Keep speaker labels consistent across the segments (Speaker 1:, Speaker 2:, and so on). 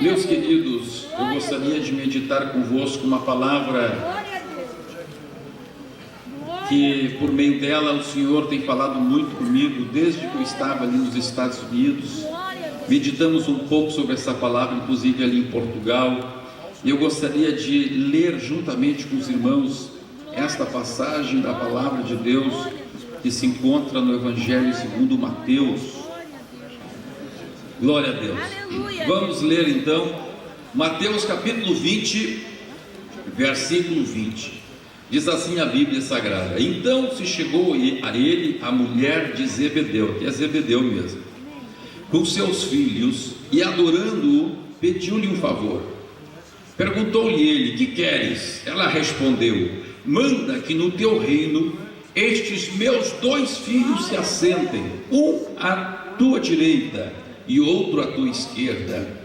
Speaker 1: Meus queridos, eu gostaria de meditar convosco uma palavra que por meio dela o Senhor tem falado muito comigo desde que eu estava ali nos Estados Unidos. Meditamos um pouco sobre essa palavra, inclusive ali em Portugal, e eu gostaria de ler juntamente com os irmãos esta passagem da palavra de Deus que se encontra no Evangelho segundo Mateus. Glória a Deus. Vamos ler então Mateus capítulo 20, versículo 20. Diz assim a Bíblia Sagrada: Então se chegou a ele a mulher de Zebedeu, que é Zebedeu mesmo, com seus filhos, e adorando-o, pediu-lhe um favor. Perguntou-lhe ele: Que queres? Ela respondeu: Manda que no teu reino estes meus 2 filhos se assentem, um à tua direita e outro à tua esquerda.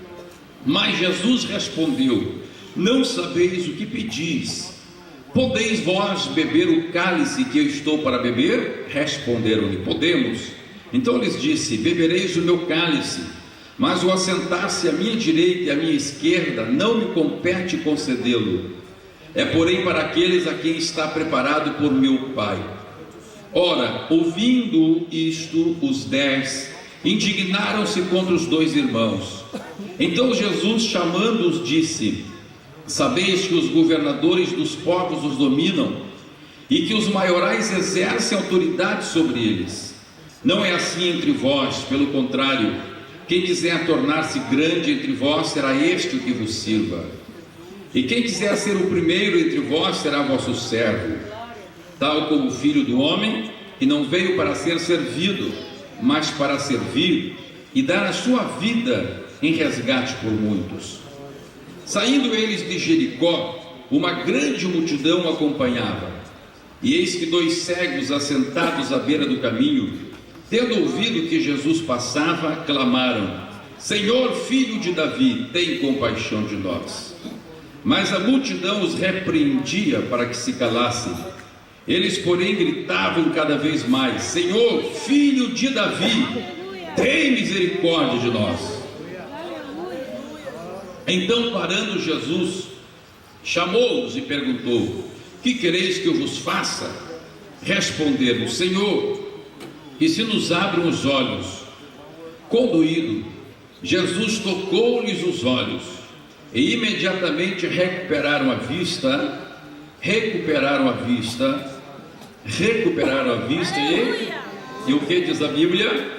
Speaker 1: Mas Jesus respondeu: Não sabeis o que pedis. Podeis vós beber o cálice que eu estou para beber? Responderam-lhe: Podemos. Então lhes disse: Bebereis o meu cálice, mas o assentar-se à minha direita e à minha esquerda não me compete concedê-lo. É porém para aqueles a quem está preparado por meu Pai. Ora, ouvindo isto, os 10 indignaram-se contra os 2 irmãos. Então Jesus, chamando-os, disse: Sabeis que os governadores dos povos os dominam e que os maiorais exercem autoridade sobre eles. Não é assim entre vós, pelo contrário, quem quiser tornar-se grande entre vós será este o que vos sirva. E quem quiser ser o primeiro entre vós será vosso servo, tal como o Filho do Homem, que não veio para ser servido, mas para servir e dar a sua vida em resgate por muitos. Saindo eles de Jericó, uma grande multidão o acompanhava. E eis que 2 cegos assentados à beira do caminho, tendo ouvido que Jesus passava, clamaram: Senhor, filho de Davi, tem compaixão de nós. Mas a multidão os repreendia para que se calassem. Eles, porém, gritavam cada vez mais: Senhor, filho de Davi, tem misericórdia de nós. Então, parando Jesus, chamou-os e perguntou: Que quereis que eu vos faça? Responderam: Senhor, que se nos abram os olhos. Conduído, Jesus tocou-lhes os olhos, e imediatamente recuperaram a vista, e o que diz a Bíblia?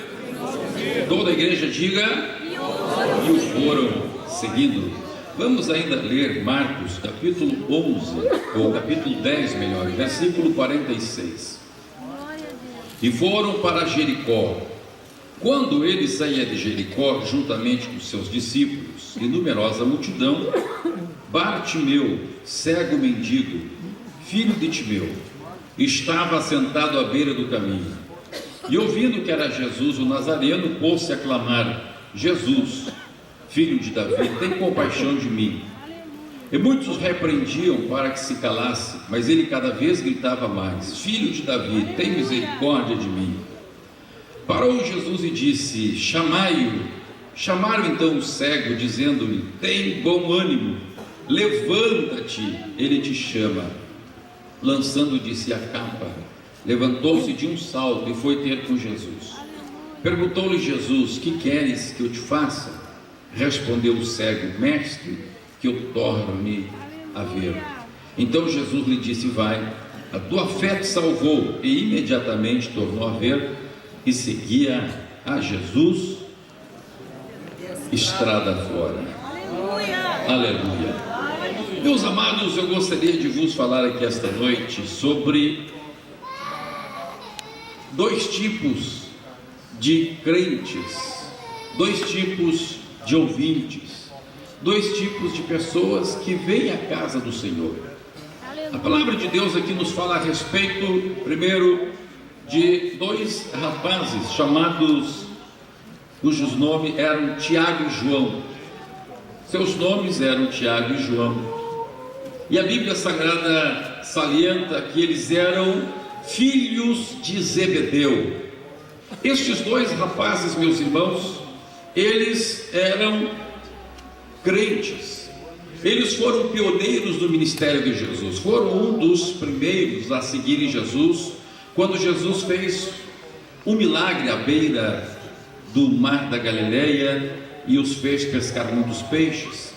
Speaker 1: Toda a igreja diga: e o foram seguindo. Vamos ainda ler Marcos capítulo 11, ou capítulo 10 melhor, versículo 46. E foram para Jericó. Quando ele saía de Jericó, juntamente com seus discípulos e numerosa multidão, Bartimeu, cego mendigo, filho de Timeu, estava assentado à beira do caminho. E ouvindo que era Jesus o Nazareno, pôs-se a clamar: Jesus, filho de Davi, tem compaixão de mim. E muitos o repreendiam para que se calasse, mas ele cada vez gritava mais: Filho de Davi, tem misericórdia de mim. Parou Jesus e disse: Chamai-o. Chamaram então o cego, dizendo-lhe: Tem bom ânimo, levanta-te, ele te chama. Lançando de si a capa, levantou-se de um salto e foi ter com Jesus. Perguntou-lhe Jesus: Que queres que eu te faça? Respondeu o cego: Mestre, que eu torne a ver. Então Jesus lhe disse: Vai, a tua fé te salvou. E imediatamente tornou a ver e seguia a Jesus estrada fora. Aleluia. Meus amados, eu gostaria de vos falar aqui esta noite sobre 2 tipos de crentes, 2 tipos de ouvintes, 2 tipos de pessoas que vêm à casa do Senhor. A palavra de Deus aqui nos fala a respeito, primeiro, de 2 rapazes chamados, cujos nomes eram Tiago e João. Seus nomes eram Tiago e João. E a Bíblia Sagrada salienta que eles eram filhos de Zebedeu. Estes 2 rapazes, meus irmãos, eles eram crentes. Eles foram pioneiros do ministério de Jesus, foram um dos primeiros a seguirem Jesus, quando Jesus fez um milagre à beira do mar da Galileia e os fez pescar muitos peixes.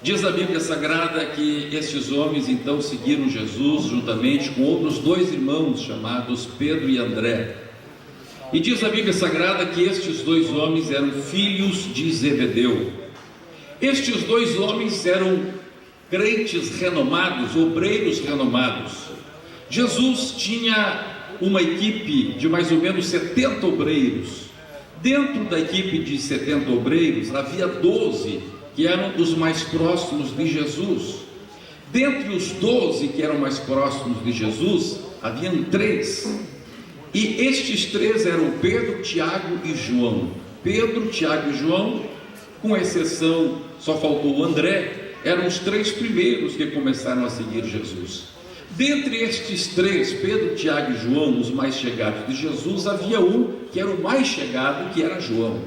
Speaker 1: Diz a Bíblia Sagrada que estes homens então seguiram Jesus juntamente com outros dois irmãos chamados Pedro e André. E diz a Bíblia Sagrada que estes dois homens eram filhos de Zebedeu. Estes dois homens eram crentes renomados, obreiros renomados. Jesus tinha uma equipe de mais ou menos 70 obreiros. Dentro da equipe de 70 obreiros havia 12 que eram os mais próximos de Jesus. Dentre os 12 que eram mais próximos de Jesus, haviam 3. E estes 3 eram Pedro, Tiago e João. Pedro, Tiago e João, com exceção, só faltou o André, eram os 3 primeiros que começaram a seguir Jesus. Dentre estes 3, Pedro, Tiago e João, os mais chegados de Jesus, havia um que era o mais chegado, que era João.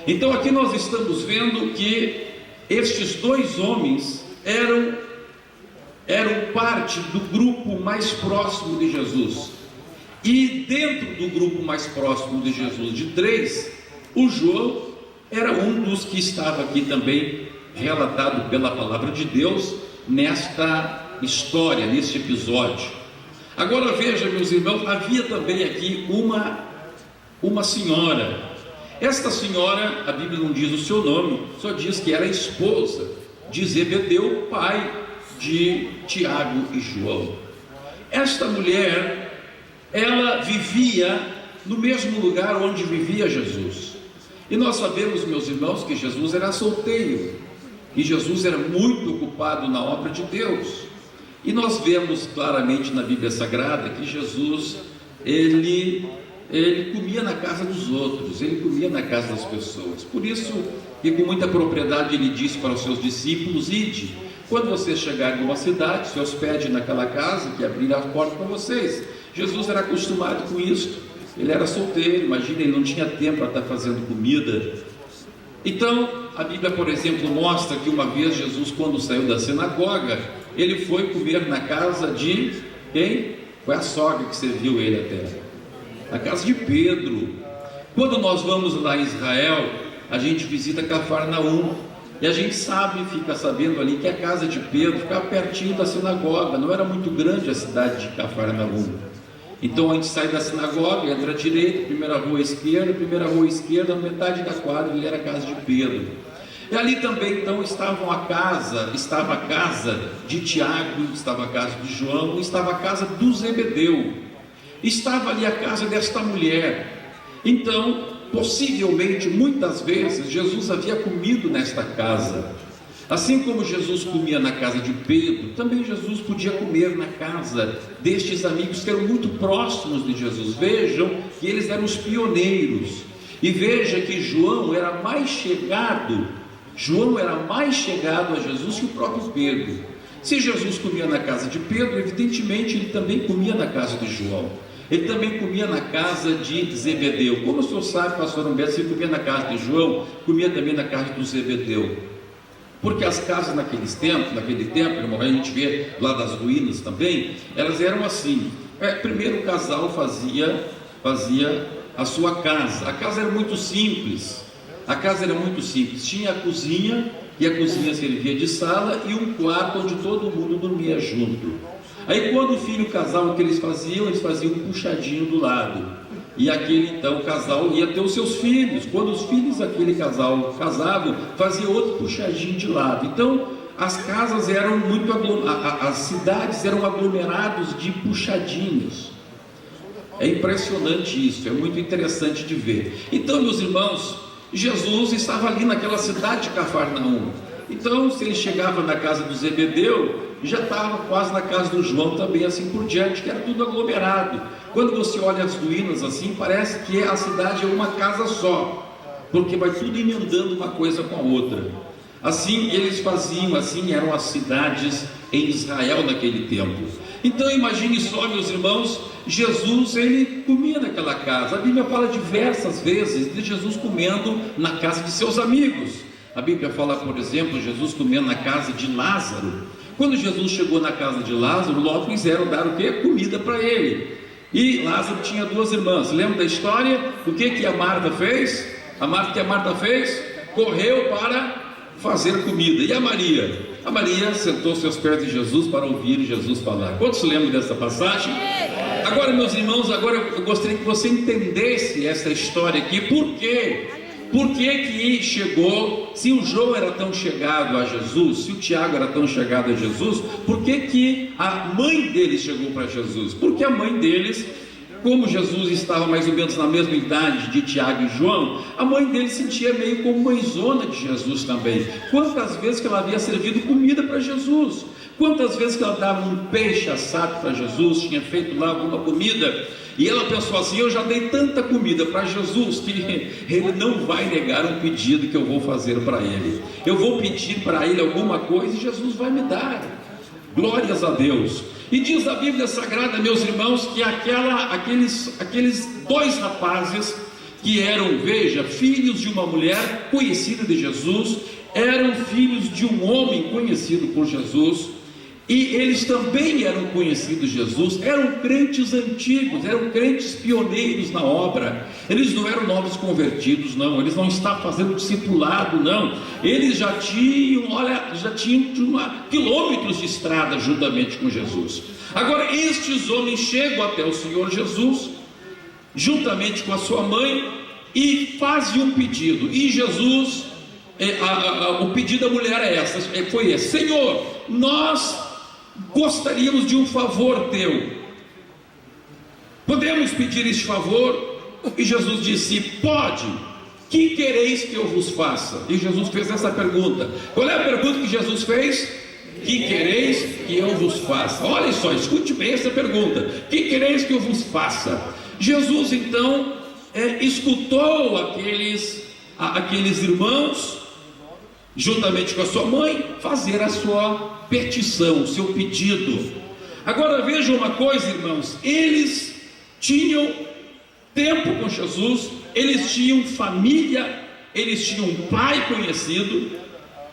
Speaker 1: Então aqui nós estamos vendo que estes 2 homens eram parte do grupo mais próximo de Jesus. E dentro do grupo mais próximo de Jesus, de 3, o João era um dos que estava aqui também relatado pela palavra de Deus nesta história, neste episódio. Agora veja, meus irmãos, havia também aqui uma senhora. Esta senhora, a Bíblia não diz o seu nome, só diz que era esposa de Zebedeu, pai de Tiago e João. Esta mulher, ela vivia no mesmo lugar onde vivia Jesus. E nós sabemos, meus irmãos, que Jesus era solteiro, e Jesus era muito ocupado na obra de Deus. E nós vemos claramente na Bíblia Sagrada que Jesus, ele comia na casa dos outros, ele comia na casa das pessoas. Por isso que com muita propriedade ele disse para os seus discípulos: ide, quando vocês chegarem numa cidade, se hospede naquela casa, que abrirá a porta para vocês. Jesus era acostumado com isso, ele era solteiro, imagina, ele não tinha tempo para estar fazendo comida. Então a Bíblia, por exemplo, mostra que uma vez Jesus, quando saiu da sinagoga, ele foi comer na casa de quem? Foi a sogra que serviu ele até, na casa de Pedro. Quando nós vamos lá em Israel, a gente visita Cafarnaum, e a gente fica sabendo ali que a casa de Pedro ficava pertinho da sinagoga, não era muito grande a cidade de Cafarnaum. Então a gente sai da sinagoga, entra à direita, primeira rua à esquerda, metade da quadra ali era a casa de Pedro. E ali também então estava a casa de Tiago, estava a casa de João, estava a casa do Zebedeu, estava ali a casa desta mulher. Então, possivelmente, muitas vezes, Jesus havia comido nesta casa. Assim como Jesus comia na casa de Pedro, também Jesus podia comer na casa destes amigos que eram muito próximos de Jesus. Vejam que eles eram os pioneiros. E veja que João era mais chegado a Jesus que o próprio Pedro. Se Jesus comia na casa de Pedro, evidentemente ele também comia na casa de João. Ele também comia na casa de Zebedeu. Como o senhor sabe, pastor Humberto, se ele comia na casa de João, comia também na casa do Zebedeu. Porque as casas naquele tempo, irmão, a gente vê lá das ruínas também, elas eram assim. Primeiro o casal fazia a sua casa. A casa era muito simples. Tinha a cozinha, e a cozinha servia de sala, e um quarto onde todo mundo dormia junto. Aí quando o filho casava, o que eles faziam um puxadinho do lado. E aquele então casal ia ter os seus filhos. Quando os filhos daquele casal casavam, fazia outro puxadinho de lado. Então as casas eram muito as cidades eram aglomerados de puxadinhos. É impressionante isso, é muito interessante de ver. Então, meus irmãos, Jesus estava ali naquela cidade de Cafarnaum. Então, se ele chegava na casa do Zebedeu, já estava quase na casa do João também, assim por diante, que era tudo aglomerado. Quando você olha as ruínas assim, parece que a cidade é uma casa só, porque vai tudo emendando uma coisa com a outra. Assim eles faziam, assim eram as cidades em Israel naquele tempo. Então imagine só, meus irmãos, Jesus, ele comia naquela casa. A Bíblia fala diversas vezes de Jesus comendo na casa de seus amigos. A Bíblia fala, por exemplo, Jesus comendo na casa de Lázaro. Quando Jesus chegou na casa de Lázaro, logo quiseram dar o quê? Comida para ele. E Lázaro tinha 2 irmãs. Lembra da história? O que a Marta fez? A Marta fez? Correu para fazer comida. E a Maria? A Maria sentou-se aos pés de Jesus para ouvir Jesus falar. Quantos lembram dessa passagem? Agora, meus irmãos, eu gostaria que você entendesse essa história aqui. Por quê? Por que chegou, se o João era tão chegado a Jesus, se o Tiago era tão chegado a Jesus, por que a mãe deles chegou para Jesus? Porque a mãe deles, como Jesus estava mais ou menos na mesma idade de Tiago e João, a mãe deles sentia meio como mãezona de Jesus também. Quantas vezes que ela havia servido comida para Jesus? Quantas vezes que ela dava um peixe assado para Jesus, tinha feito lá alguma comida, e ela pensou assim: eu já dei tanta comida para Jesus que ele não vai negar um pedido que eu vou fazer para ele. Eu vou pedir para ele alguma coisa e Jesus vai me dar. Glórias a Deus. E diz a Bíblia Sagrada, meus irmãos, que aqueles 2 rapazes que eram, veja, filhos de uma mulher conhecida de Jesus, eram filhos de um homem conhecido por Jesus, e eles também eram conhecidos de Jesus, eram crentes antigos, eram crentes pioneiros na obra. Eles não eram novos convertidos, não, eles não estavam fazendo discipulado, não, eles já tinham quilômetros de estrada juntamente com Jesus. Agora, estes homens chegam até o Senhor Jesus, juntamente com a sua mãe, e fazem um pedido, e Jesus, o pedido da mulher foi esse: Senhor, nós gostaríamos de um favor teu, podemos pedir este favor? E Jesus disse: pode. Que quereis que eu vos faça? E Jesus fez essa pergunta. Qual é a pergunta que Jesus fez? Que quereis que eu vos faça? Olha só, escute bem essa pergunta: que quereis que eu vos faça? Jesus então escutou aqueles irmãos, juntamente com a sua mãe, fazer a sua petição, o seu pedido. Agora vejam uma coisa, irmãos: eles tinham tempo com Jesus, eles tinham família, eles tinham um pai conhecido,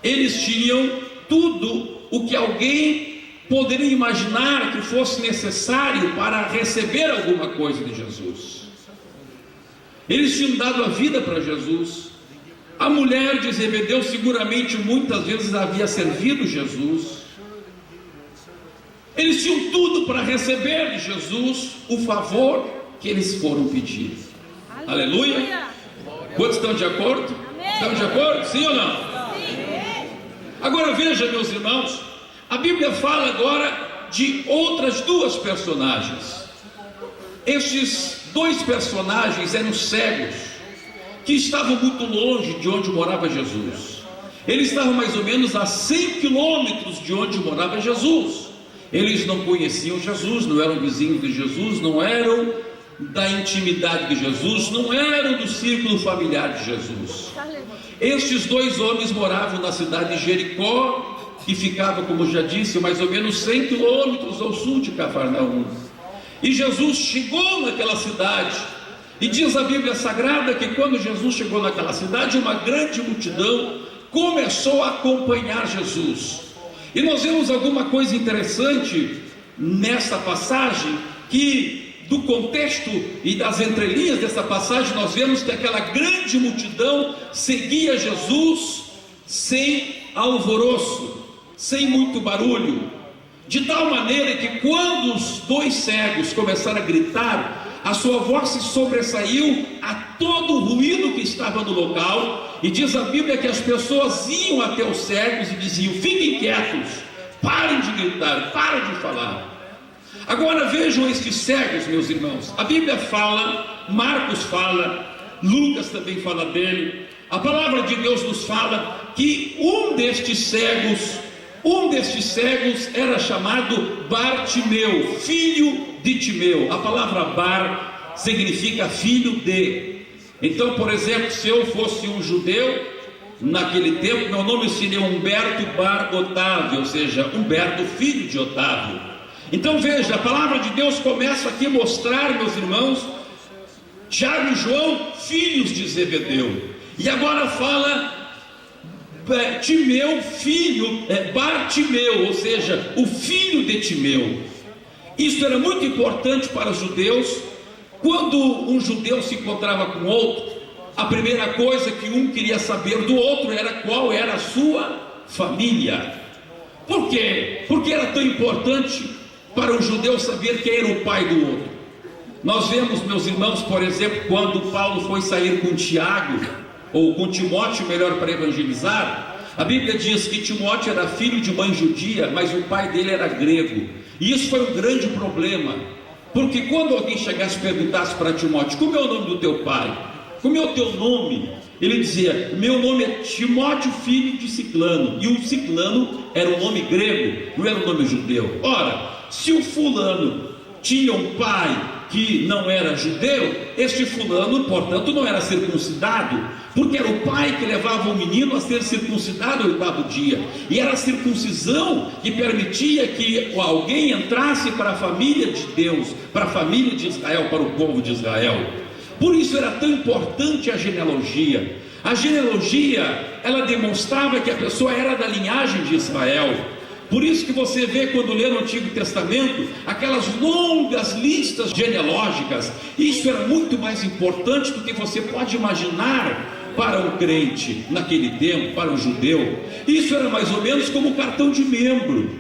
Speaker 1: eles tinham tudo o que alguém poderia imaginar que fosse necessário para receber alguma coisa de Jesus. Eles tinham dado a vida para Jesus. A mulher de Zebedeu seguramente muitas vezes havia servido Jesus. Eles tinham tudo para receber de Jesus o favor que eles foram pedir. Aleluia! Quantos estão de acordo? Estão de acordo? Sim ou não? Agora veja, meus irmãos, a Bíblia fala agora de outras 2 personagens. Estes 2 personagens eram cegos, que estavam muito longe de onde morava Jesus. Eles estavam mais ou menos a 100 quilômetros de onde morava Jesus. Eles não conheciam Jesus, não eram vizinhos de Jesus, não eram da intimidade de Jesus, não eram do círculo familiar de Jesus. Estes 2 homens moravam na cidade de Jericó, que ficava, como já disse, mais ou menos 100 quilômetros ao sul de Cafarnaum. E Jesus chegou naquela cidade, e diz a Bíblia Sagrada que quando Jesus chegou naquela cidade, uma grande multidão começou a acompanhar Jesus. E nós vemos alguma coisa interessante nessa passagem, que do contexto e das entrelinhas dessa passagem, nós vemos que aquela grande multidão seguia Jesus sem alvoroço, sem muito barulho, de tal maneira que quando os 2 cegos começaram a gritar, a sua voz se sobressaiu a todo o ruído que estava no local, e diz a Bíblia que as pessoas iam até os cegos e diziam: fiquem quietos, parem de gritar, parem de falar. Agora vejam estes cegos, meus irmãos. A Bíblia fala, Marcos fala, Lucas também fala dele. A palavra de Deus nos fala que um destes cegos era chamado Bartimeu, filho de Timeu. A palavra Bar significa filho de. Então, por exemplo, se eu fosse um judeu naquele tempo, meu nome seria Humberto Bar Otávio, ou seja, Humberto, filho de Otávio. Então veja, a palavra de Deus começa aqui a mostrar, meus irmãos, Tiago e João, filhos de Zebedeu. E agora fala Timeu, filho, Bartimeu, ou seja, o filho de Timeu. Isso era muito importante para os judeus. Quando um judeu se encontrava com outro, a primeira coisa que um queria saber do outro era qual era a sua família. Por quê? Porque era tão importante para o judeu saber quem era o pai do outro. Nós vemos, meus irmãos, por exemplo, quando Paulo foi sair com Tiago, ou com Timóteo, melhor, para evangelizar, a Bíblia diz que Timóteo era filho de mãe judia, mas o pai dele era grego. E isso foi um grande problema, porque quando alguém chegasse e perguntasse para Timóteo: como é o nome do teu pai? Como é o teu nome? Ele dizia: meu nome é Timóteo, filho de Ciclano. E o Ciclano era um nome grego, não era um nome judeu. Ora, se o fulano tinha um pai que não era judeu, este fulano, portanto, não era circuncidado, porque era o pai que levava o menino a ser circuncidado ao 8º dia, e era a circuncisão que permitia que alguém entrasse para a família de Deus, para a família de Israel, para o povo de Israel. Por isso era tão importante a genealogia. A genealogia, ela demonstrava que a pessoa era da linhagem de Israel. Por isso que você vê, quando lê no Antigo Testamento, aquelas longas listas genealógicas. Isso era muito mais importante do que você pode imaginar para um crente naquele tempo, para um judeu. Isso era mais ou menos como o cartão de membro.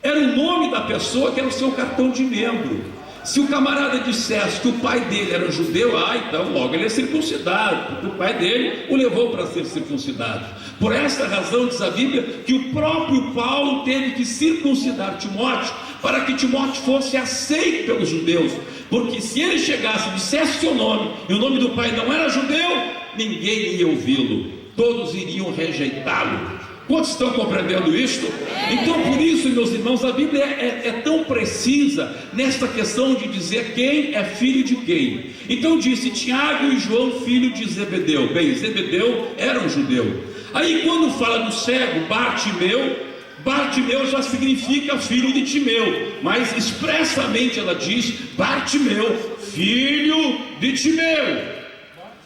Speaker 1: Era o nome da pessoa que era o seu cartão de membro. Se o camarada dissesse que o pai dele era judeu, então logo ele é circuncidado, porque o pai dele o levou para ser circuncidado. Por essa razão diz a Bíblia que o próprio Paulo teve que circuncidar Timóteo, para que Timóteo fosse aceito pelos judeus, porque se ele chegasse e dissesse seu nome, e o nome do pai não era judeu, ninguém ia ouvi-lo, todos iriam rejeitá-lo. Quantos estão compreendendo isto? Então, por isso, meus irmãos, a Bíblia é tão precisa nesta questão de dizer quem é filho de quem. Então disse: Tiago e João, filho de Zebedeu. Bem, Zebedeu era um judeu. Aí quando fala do cego, Bartimeu já significa filho de Timeu, mas expressamente ela diz: Bartimeu, filho de Timeu.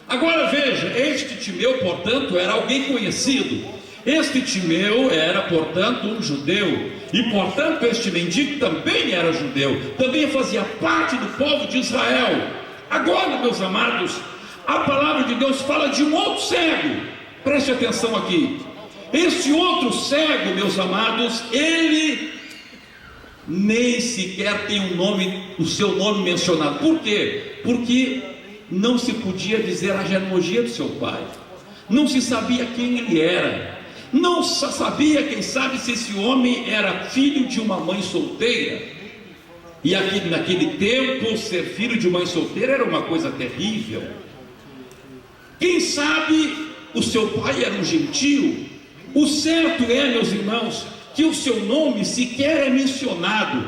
Speaker 1: Agora veja, este Timeu, portanto, era alguém conhecido. Este Timeu era, portanto, um judeu, e portanto este mendigo também era judeu, também fazia parte do povo de Israel. Agora, meus amados, a palavra de Deus fala de um outro cego. Preste atenção aqui. Este outro cego, meus amados, ele nem sequer tem um nome, o seu nome mencionado. Por quê? Porque não se podia dizer a genealogia do seu pai, não se sabia quem ele era. Não sabia, quem sabe, se esse homem era filho de uma mãe solteira. E aqui, naquele tempo, ser filho de mãe solteira era uma coisa terrível. Quem sabe o seu pai era um gentio. O certo é, meus irmãos, que o seu nome sequer é mencionado.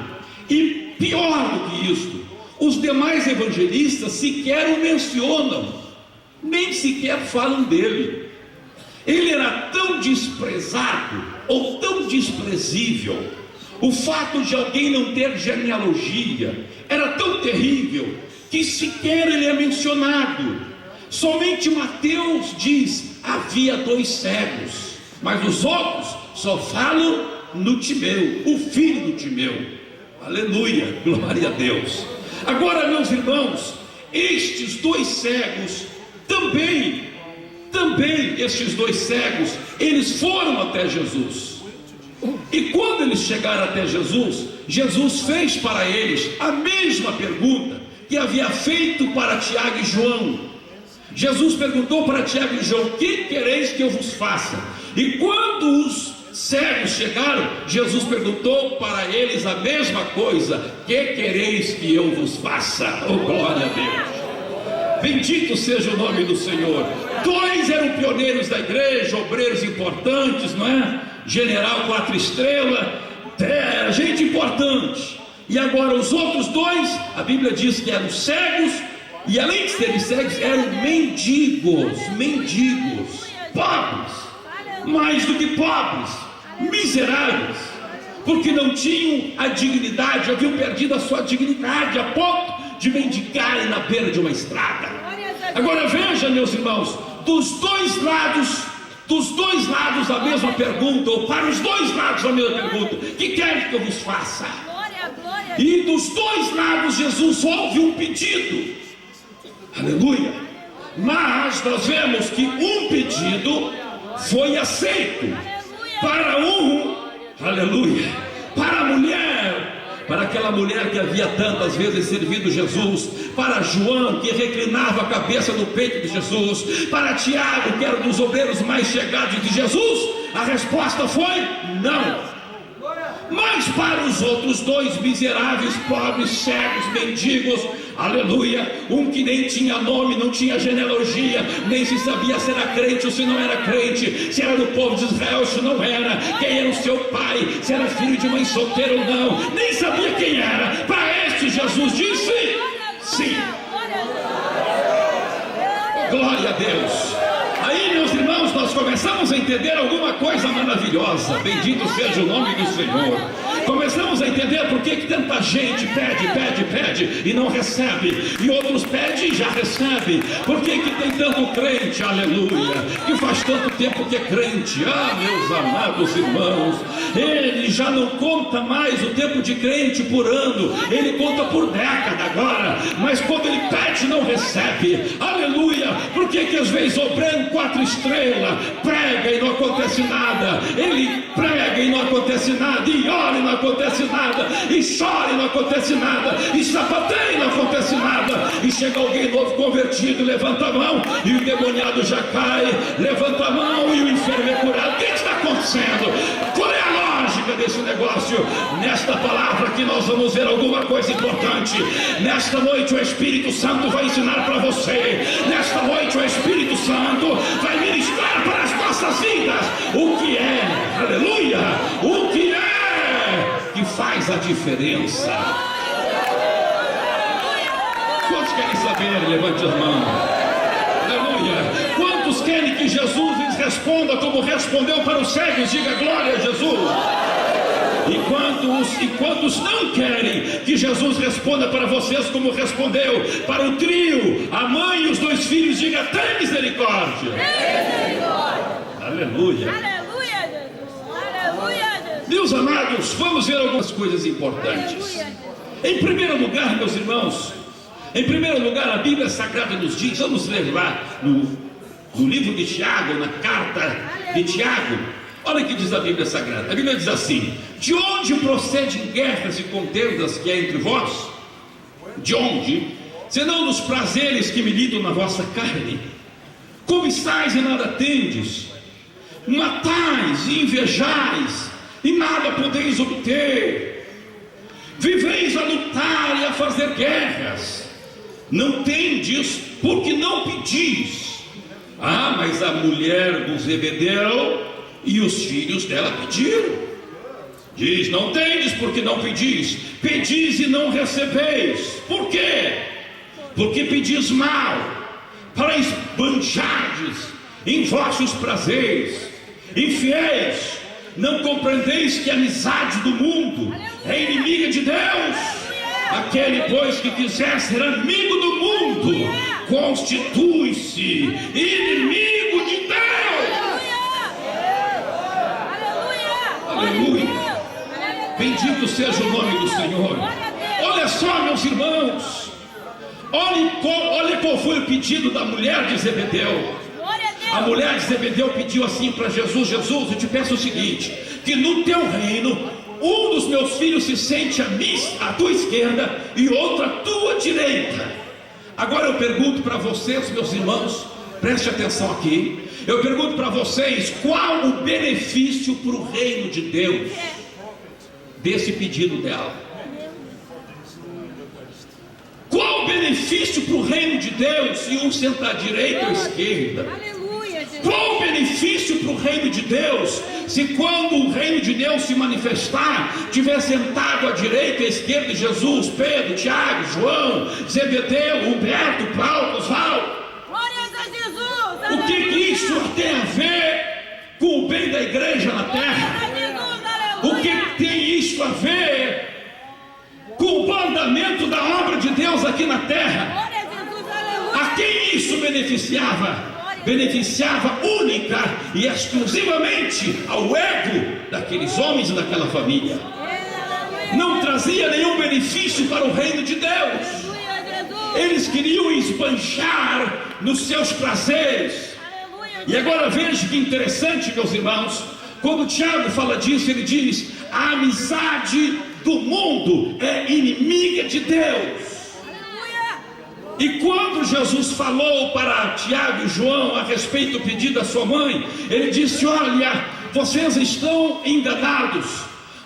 Speaker 1: E pior do que isso, os demais evangelistas sequer o mencionam, nem sequer falam dele. Ele era tão desprezado, ou tão desprezível. O fato de alguém não ter genealogia era tão terrível, que sequer ele é mencionado. Somente Mateus diz: havia 2 cegos, mas os outros só falam no Timeu, o filho do Timeu. Aleluia, glória a Deus. Agora, meus irmãos, estes 2 cegos também estes 2 cegos, eles foram até Jesus. E quando eles chegaram até Jesus, Jesus fez para eles a mesma pergunta que havia feito para Tiago e João. Jesus perguntou para Tiago e João: que quereis que eu vos faça? E quando os cegos chegaram, Jesus perguntou para eles a mesma coisa: que quereis que eu vos faça? Oh, glória a Deus! Bendito seja o nome do Senhor. 2 eram pioneiros da igreja, obreiros importantes, não é? General 4 estrelas, gente importante. E agora os outros 2, a Bíblia diz que eram cegos, e além de serem cegos, eram mendigos, pobres, mais do que pobres, miseráveis, porque não tinham a dignidade, haviam perdido a sua dignidade a ponto de mendigarem na beira de uma estrada. Agora veja, meus irmãos, dos 2 lados dos dois lados a mesma pergunta, ou para os dois lados a mesma pergunta: que quer que eu vos faça? E dos dois lados Jesus ouve um pedido, aleluia. Mas nós vemos que um pedido foi aceito. Para um, aleluia, para a mulher, para aquela mulher que havia tantas vezes servido Jesus, para João, que reclinava a cabeça no peito de Jesus, para Tiago, que era um dos obreiros mais chegados de Jesus, a resposta foi não. Mas para os outros dois miseráveis, pobres, cegos, mendigos, aleluia, um que nem tinha nome, não tinha genealogia, nem se sabia se era crente ou se não era crente, se era do povo de Israel ou se não era, quem era o seu pai, se era filho de mãe solteira ou não, nem sabia quem era. Para este Jesus disse sim. Glória a Deus. Aí, meus irmãos, nós começamos a entender alguma coisa maravilhosa. Bendito seja o nome do Senhor. Começamos a entender por que tanta gente pede e não recebe, e outros pedem e já recebe. Por que tem tanto crente, aleluia, que faz tanto tempo que é crente? Ah, meus amados irmãos, ele já não conta mais o tempo de crente por ano, ele conta por década agora. Mas quando ele pede, não recebe, aleluia. Por que às vezes obreiro 4 estrelas prega e não acontece nada? Ele prega e não acontece nada, e ora e não acontece nada, e chora e não acontece nada, e sapateia e não acontece nada. E chega alguém novo convertido, levanta a mão e o demoniado já cai, levanta a mão e o enfermo é curado. O que está acontecendo? Qual é a lógica desse negócio? Nesta palavra aqui nós vamos ver alguma coisa importante. Nesta noite o Espírito Santo vai ensinar para você. Nesta noite o Espírito Santo vai ministrar para as nossas vidas o que é, aleluia, o que é que faz a diferença. Quantos querem saber? Levante as mãos. Aleluia. Quantos querem que Jesus lhes responda como respondeu para os cegos? Diga glória a Jesus. E quantos não querem que Jesus responda para vocês como respondeu para o trio, a mãe e os 2 filhos? Diga: tem misericórdia. Aleluia.
Speaker 2: Aleluia, Jesus. Aleluia, Jesus.
Speaker 1: Meus amados, vamos ver algumas coisas importantes. Em primeiro lugar, meus irmãos, em primeiro lugar, a Bíblia Sagrada nos diz, vamos ler lá no livro de Tiago, na carta de Tiago. Olha o que diz a Bíblia Sagrada. A Bíblia diz assim: de onde procedem guerras e contendas que há entre vós? De onde? Senão dos prazeres que militam na vossa carne. Cobiçais e nada tendes, matais e invejais e nada podeis obter. Viveis a lutar e a fazer guerras. Não tendes porque não pedis. Ah, mas a mulher do Zebedeu e os filhos dela pediram. Diz: não tendes porque não pedis. Pedis e não recebeis. Por quê? Porque pedis mal, para esbanjardes em vossos prazeres. Infiéis, não compreendeis que a amizade do mundo é inimiga de Deus? Aquele, pois, que quiser ser amigo do mundo, constitui-se inimigo de Deus. Aleluia. Bendito seja o nome do Senhor. Olha só, meus irmãos, olha qual foi o pedido da mulher de Zebedeu. A mulher de Zebedeu pediu assim para Jesus: Jesus, eu te peço o seguinte, que no teu reino um dos meus filhos se sente à tua esquerda e outro à tua direita. Agora eu pergunto para vocês, meus irmãos, preste atenção aqui. Eu pergunto para vocês: qual o benefício para o reino de Deus desse pedido dela? Qual o benefício para o reino de Deus se um sentar à direita ou à esquerda? Qual o benefício para o reino de Deus se quando o reino de Deus se manifestar, tiver sentado à direita e à esquerda de Jesus, Pedro, Tiago, João, Zebedeu, Humberto, Paulo, Osvaldo? O que isso tem a ver com o bem da igreja na terra? O que tem isso a ver com o andamento da obra de Deus aqui na terra? A quem isso beneficiava? beneficiava única e exclusivamente ao ego daqueles homens e daquela família. Não trazia nenhum benefício para o reino de Deus. Eles queriam esbanjar nos seus prazeres. E agora veja que interessante, meus irmãos, quando Tiago fala disso, ele diz: a amizade do mundo é inimiga de Deus. E quando Jesus falou para Tiago e João a respeito do pedido da sua mãe, ele disse: olha, vocês estão enganados,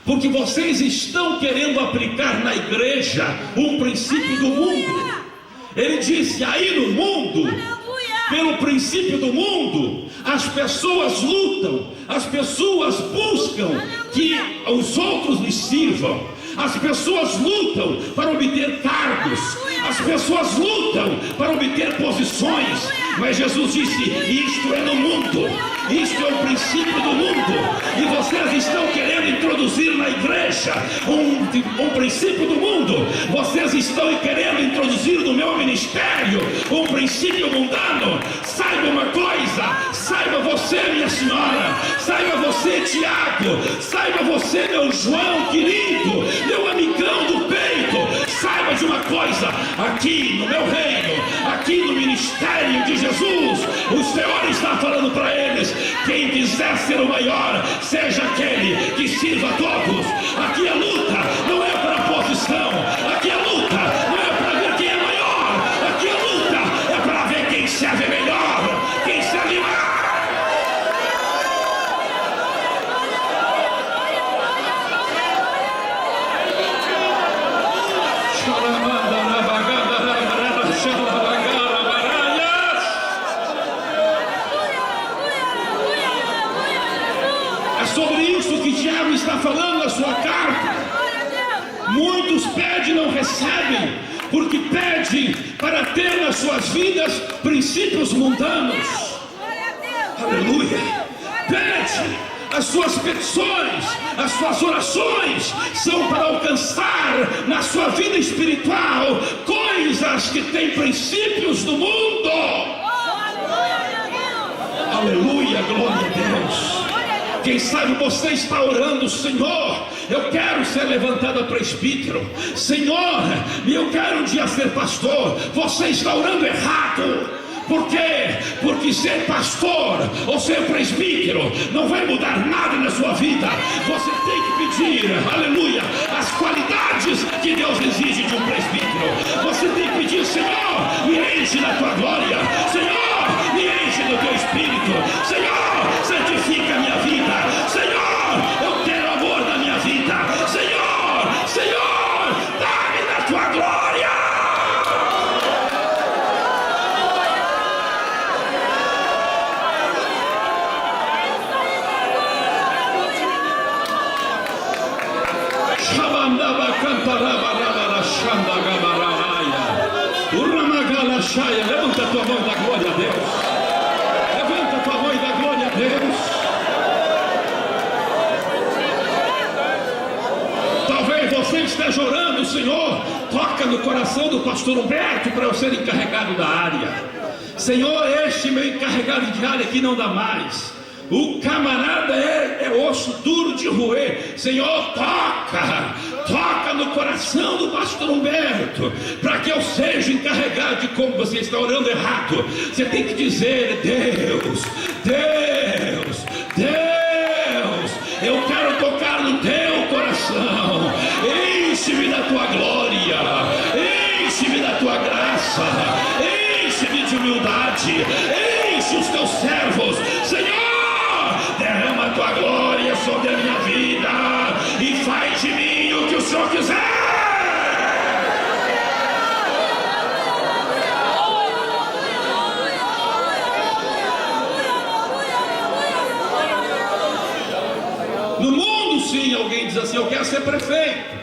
Speaker 1: porque vocês estão querendo aplicar na igreja um princípio do mundo. Ele disse: aí no mundo, pelo princípio do mundo, as pessoas lutam, as pessoas buscam que os outros lhes sirvam, as pessoas lutam para obter cargos, as pessoas lutam para obter posições. Mas Jesus disse: isto é no mundo, isto é o princípio do mundo, e vocês estão querendo introduzir na igreja um princípio do mundo. Vocês estão querendo introduzir no meu ministério um princípio mundano. Saiba uma coisa, saiba você, minha senhora, saiba você, Tiago, saiba você, meu João querido, meu amigão do peito, saiba de uma coisa: aqui no meu reino, aqui no ministério de Jesus, o Senhor está falando para eles: quem quiser ser o maior, seja aquele que sirva a todos. Aqui a luta não é para posição, aqui a luta não é para ver quem é maior, aqui a luta é para ver quem serve melhor, quem serve mais. É sobre isso que Tiago está falando na sua carta. Muitos pedem e não recebem, porque pedem para ter nas suas vidas princípios mundanos. Aleluia. Pede. As suas petições, as suas orações são para alcançar na sua vida espiritual coisas que têm princípios do mundo. Aleluia, glória a Deus. Quem sabe você está orando: Senhor, eu quero ser levantado a presbítero. Senhor, eu quero um dia ser pastor. Você está orando errado. Por quê? Porque ser pastor ou ser presbítero não vai mudar nada na sua vida. Você tem que pedir, aleluia, as qualidades que Deus exige de um presbítero. Você tem que pedir: Senhor, me enche da tua glória. Senhor, me enche do teu espírito. Senhor, santifica a minha vida. Senhor, eu quero amor na minha vida. Senhor, Senhor, dá-me da tua glória. Levanta a tua mão da glória a Deus. Levanta a tua mão e dá glória a Deus. Talvez você esteja orando: Senhor, toca no coração do pastor Humberto para eu ser encarregado da área. Senhor, este meu encarregado de área aqui não dá mais. O camarada é osso duro de roer. Senhor, toca no coração do pastor Humberto, para que eu seja encarregado de. Como você está orando errado, você tem que dizer: Deus, eu quero tocar no teu coração. Enche-me da tua glória, enche-me da tua graça, enche-me de humildade, enche os teus servos. Senhor, derrama a tua glória sobre a minha vida e faz de mim o que o Senhor quiser. No mundo, sim, alguém diz assim: eu quero ser prefeito,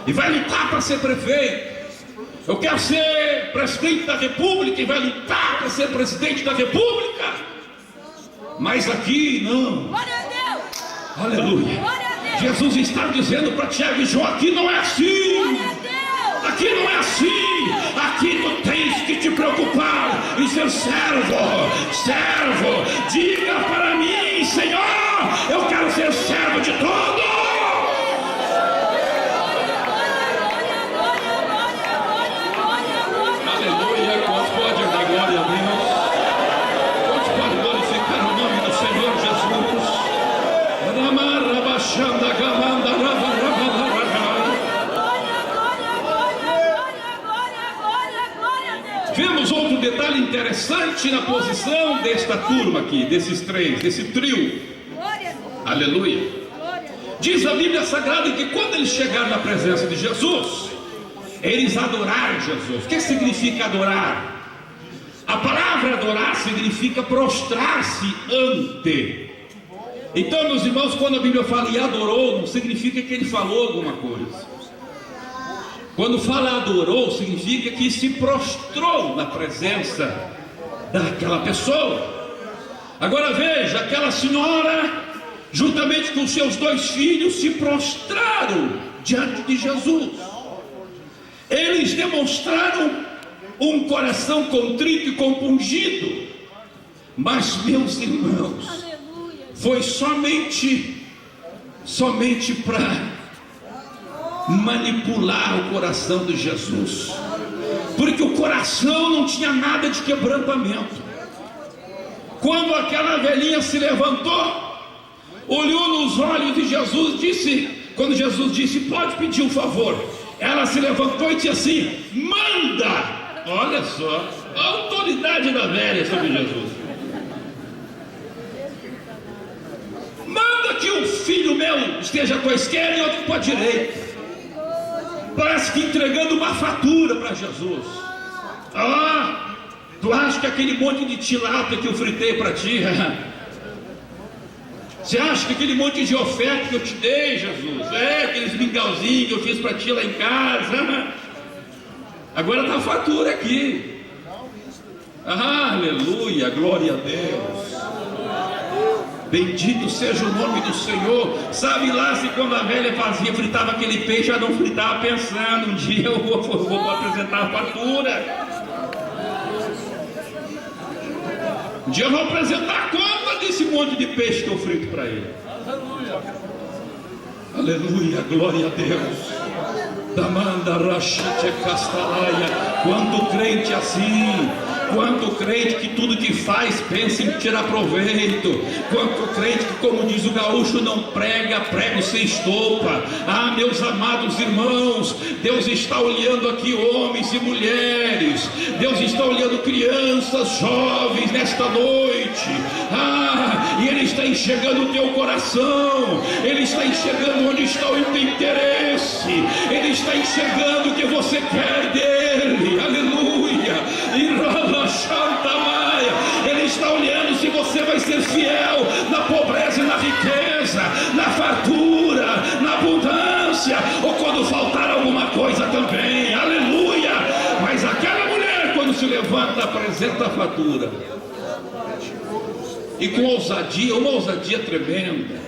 Speaker 1: e vai lutar para ser prefeito. Eu quero ser presidente da república, e vai lutar para ser presidente da república. Mas aqui não. Aleluia. Jesus está dizendo para Tiago e João: aqui não é assim. aqui não é assim. Aqui tu tens que te preocupar em ser servo. Diga para mim: Senhor, eu quero ser servo de todos. Aleluia. Quantos podem dar glória a Deus? Quantos podem glorificar o nome do Senhor Jesus? Vemos outro detalhe interessante na posição desta turma aqui, desses três, desse trio. Aleluia. Diz a Bíblia Sagrada que quando eles chegaram na presença de Jesus, eles adoraram Jesus. O que significa adorar? A palavra adorar significa prostrar-se ante. Então, meus irmãos, quando a Bíblia fala e adorou, não significa que ele falou alguma coisa. Quando fala adorou, significa que se prostrou na presença daquela pessoa. Agora veja, aquela senhora, juntamente com seus 2 filhos, se prostraram diante de Jesus. Eles demonstraram um coração contrito e compungido. Mas, meus irmãos, foi somente para manipular o coração de Jesus, porque o coração não tinha nada de quebrantamento. Quando aquela velhinha se levantou, olhou nos olhos de Jesus, quando Jesus disse: pode pedir um favor, ela se levantou e disse assim: manda. Olha só a autoridade da velha sobre Jesus. Manda que um filho meu esteja com a esquerda e outro com a direita. Parece que entregando uma fatura para Jesus. Tu acha que aquele monte de tilápia que eu fritei para ti, você acha que aquele monte de oferta que eu te dei, Jesus, aqueles mingauzinhos que eu fiz para ti lá em casa, agora está a fatura aqui. Aleluia, glória a Deus. Bendito seja o nome do Senhor. Sabe lá se quando a velha fritava aquele peixe, ela não fritava pensando: um dia eu vou apresentar a fatura, um dia eu vou apresentar a conta desse monte de peixe que eu frito para ele. Aleluia, glória a Deus. Damanda rachite castalaia. Quanto crente assim, quanto crente que tudo que faz pensa em tirar proveito, quanto crente que, como diz o gaúcho, não prega prego sem estopa. Meus amados irmãos, Deus está olhando aqui homens e mulheres, Deus está olhando crianças, jovens nesta noite, e Ele está enxergando o teu coração, Ele está enxergando onde está o teu interesse, Ele está enxergando o que você quer dele. Aleluia. Ele está olhando se você vai ser fiel na pobreza e na riqueza, na fartura, na abundância, ou quando faltar alguma coisa também. Aleluia. Mas aquela mulher, quando se levanta, apresenta a fatura, e com ousadia, uma ousadia tremenda.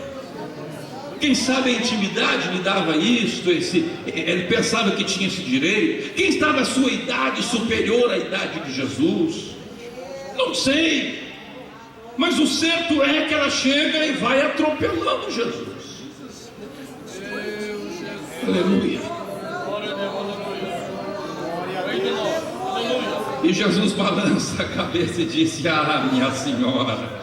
Speaker 1: Quem sabe a intimidade lhe dava isto, ele pensava que tinha esse direito. Quem estava a sua idade superior à idade de Jesus? Não sei. Mas o certo é que ela chega e vai atropelando Jesus. Aleluia. E Jesus balança a cabeça e disse: minha senhora.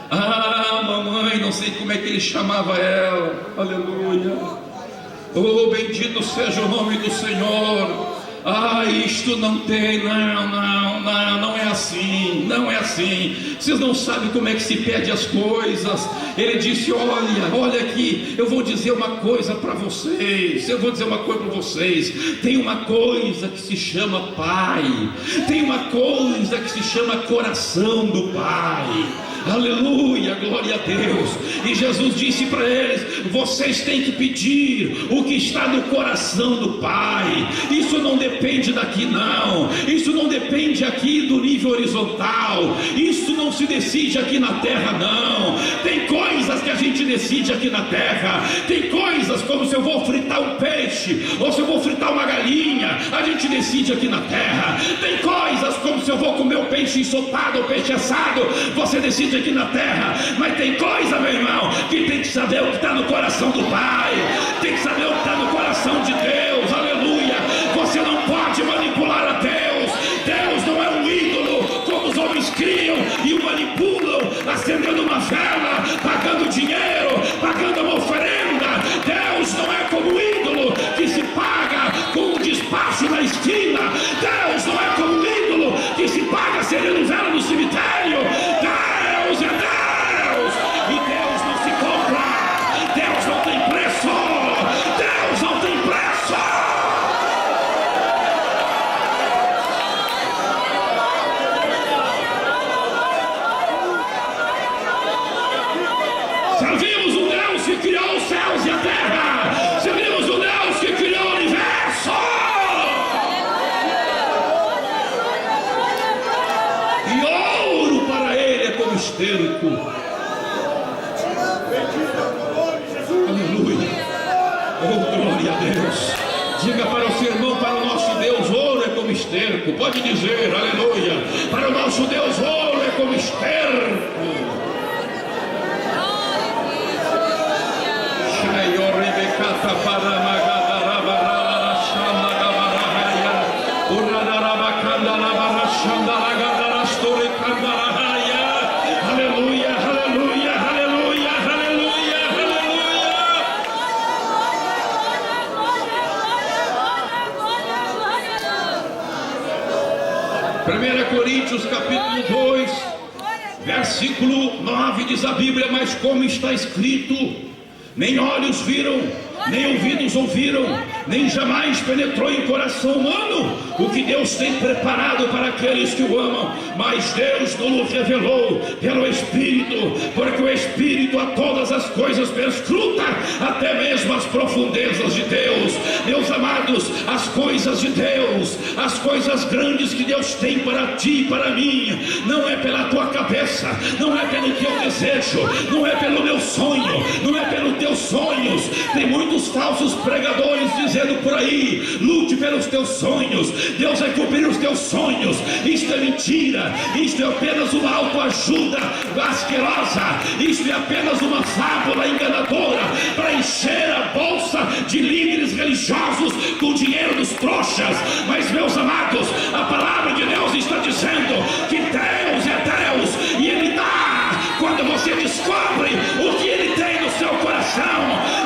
Speaker 1: Mamãe, não sei como é que ele chamava ela. Aleluia. Bendito seja o nome do Senhor. Isto não tem, não é assim, não é assim. Vocês não sabem como é que se pede as coisas. Ele disse: olha aqui, eu vou dizer uma coisa para vocês. Tem uma coisa que se chama Pai, tem uma coisa que se chama coração do Pai. Aleluia, glória a Deus. E Jesus disse para eles: vocês têm que pedir o que está no coração do Pai. Isso não depende daqui não, isso não depende aqui do nível horizontal, isso não se decide aqui na terra não. Tem coisas que a gente decide aqui na terra, tem coisas como se eu vou fritar um peixe ou se eu vou fritar uma galinha, a gente decide aqui na terra. Tem coisas como se eu vou comer o peixe ensopado ou peixe assado, você decide aqui na terra. Mas tem coisa, meu irmão, que tem que saber o que está no coração do Pai, tem que saber o que está no coração de Deus. Aleluia. Você não pode manipular a Deus. Deus não é um ídolo como os homens criam e o manipulam, acendendo uma vela, pagando dinheiro, pagando uma oferenda. Deus não é como um ídolo que se paga com um despacho na esquina. Deus não é como um ídolo que se paga acendendo vela no cemitério. Deus é Deus, e Deus não se compra. Deus não tem preço. Deus não tem preço. Servimos um Deus que criou os céus e a terra. Servimos um Deus que criou o universo. E ouro para ele é como esterco. Aleluia. Oh, glória a Deus. Diga para o seu irmão: para o nosso Deus, ouro é como esterco. Pode dizer, aleluia. Para o nosso Deus, ouro é como esterco. Aleluia, aleluia, aleluia, aleluia, aleluia. 1 Coríntios capítulo 2, versículo 9 diz a Bíblia: mas como está escrito, nem olhos viram, nem ouvidos ouviram, nem jamais penetrou em coração humano o que Deus tem preparado para aqueles que o amam. Mas Deus nos revelou pelo Espírito, porque o Espírito a todas as coisas perscruta, até mesmo as profundezas de Deus. Meus amados, as coisas de Deus, as coisas grandes que Deus tem para ti e para mim, não é pela tua cabeça, não é pelo teu desejo, não é pelo meu sonho, não é pelos teus sonhos. Tem muitos falsos pregadores dizendo por aí: lute pelos teus sonhos, Deus vai cumprir os teus sonhos. Isto é mentira, isto é apenas uma autoajuda asquerosa, isto é apenas uma fábula enganadora para encher a bolsa de líderes religiosos com o dinheiro dos trouxas. Mas, meus amados, a palavra de Deus está dizendo que Deus é Deus e Ele dá quando você descobre o que Ele tem no seu coração.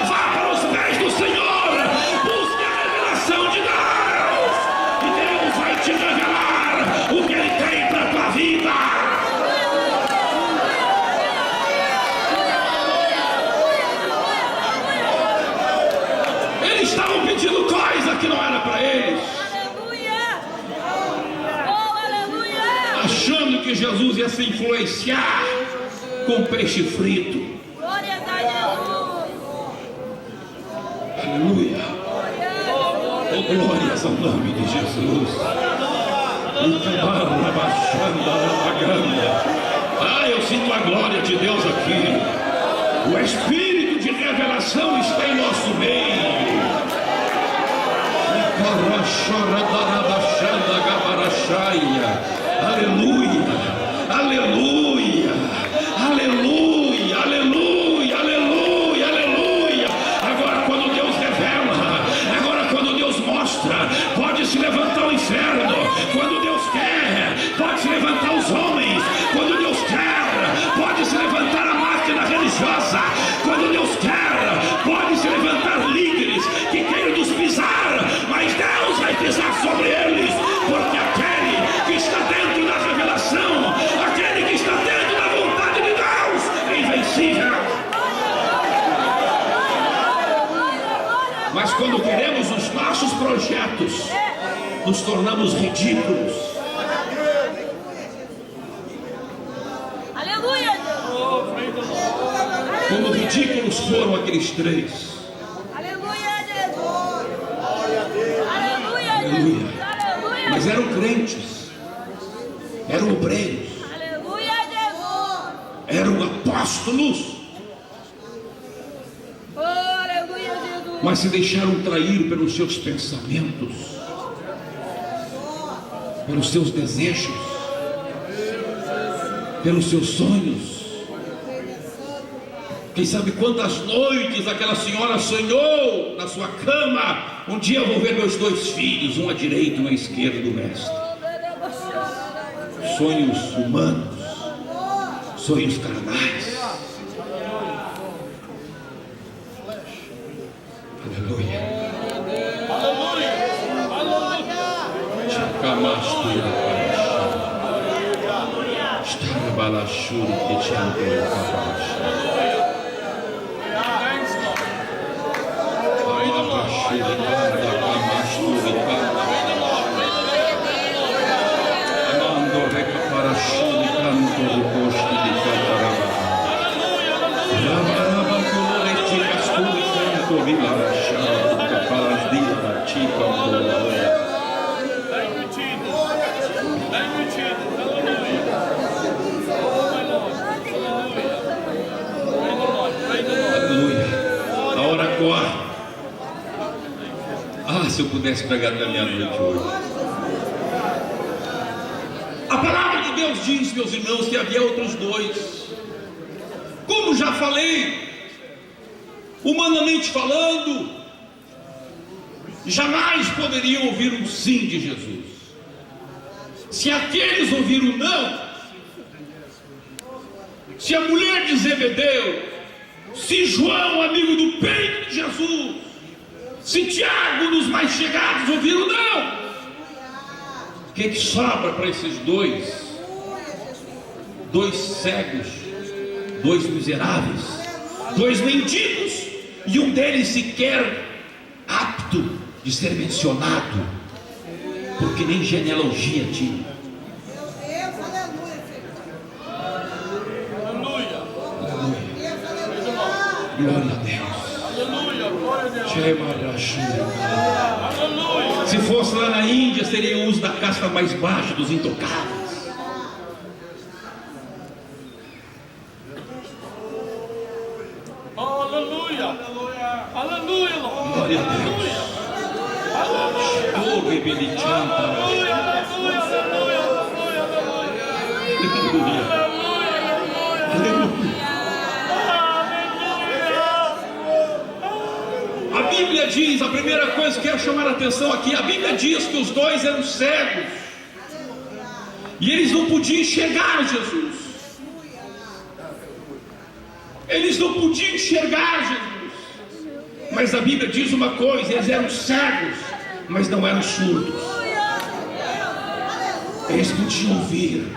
Speaker 1: Vá para os pés do Senhor, busque a revelação de Deus, e Deus vai te revelar o que Ele tem para a tua vida. Eles estavam pedindo coisa que não era para eles, achando que Jesus ia se influenciar com peixe frito. Aleluia. Oh, glórias ao nome de Jesus. Ah, eu sinto a glória de Deus aqui. O Espírito de revelação está em nosso meio. Aleluia, aleluia, aleluia, aleluia, aleluia, aleluia. Agora, quando Deus revela, agora, quando Deus mostra, pode se levantar o inferno. Quando Deus quer, pode se levantar os homens. Quando Deus quer, pode se levantar a máquina religiosa. Quando Deus quer, pode se levantar líderes que queiram nos pisar, mas Deus vai pisar sobre eles, porque aquele que está dentro da revelação, aquele que está dentro da vontade de Deus, é invencível. Mas quando queremos os nossos projetos, nos tornamos ridículos.
Speaker 2: Aleluia.
Speaker 1: foram aqueles 3?
Speaker 2: Aleluia, Jesus. Aleluia, Jesus. Aleluia.
Speaker 1: Mas eram crentes, eram obreiros,
Speaker 2: Aleluia, Jesus.
Speaker 1: eram apóstolos,
Speaker 2: Oh, aleluia, Jesus.
Speaker 1: mas se deixaram trair pelos seus pensamentos, pelos seus desejos, pelos seus sonhos. Quem sabe quantas noites aquela senhora sonhou na sua cama: um dia eu vou ver meus 2 filhos, um à direita e um à esquerda do mestre. Sonhos humanos, sonhos carnais. Aleluia. A hora corre. Ah, se eu pudesse pregar até meia-noite hoje. A palavra de Deus diz, meus irmãos, que havia outros 2. Como já falei, humanamente falando, jamais poderiam ouvir um sim de Jesus. Se aqueles ouviram não, se a mulher de Zebedeu, se João, amigo do peito de Jesus, se Tiago, dos mais chegados, ouviram não, o que sobra para esses 2? 2 cegos, 2 miseráveis, 2 mendigos, e um deles sequer apto de ser mencionado, porque nem genealogia tinha. Glória a Deus. Se fosse lá na Índia, seria o uso da casta mais baixa, dos intocáveis.
Speaker 3: Aleluia. Aleluia.
Speaker 1: Glória a Deus. Oh, rebelichanta. Aleluia. A Bíblia diz, a primeira coisa que eu quero chamar a atenção aqui, a Bíblia diz que os 2 eram cegos, e eles não podiam enxergar Jesus. Eles não podiam enxergar Jesus. Mas a Bíblia diz uma coisa: eles eram cegos, mas não eram surdos. Eles podiam ouvir.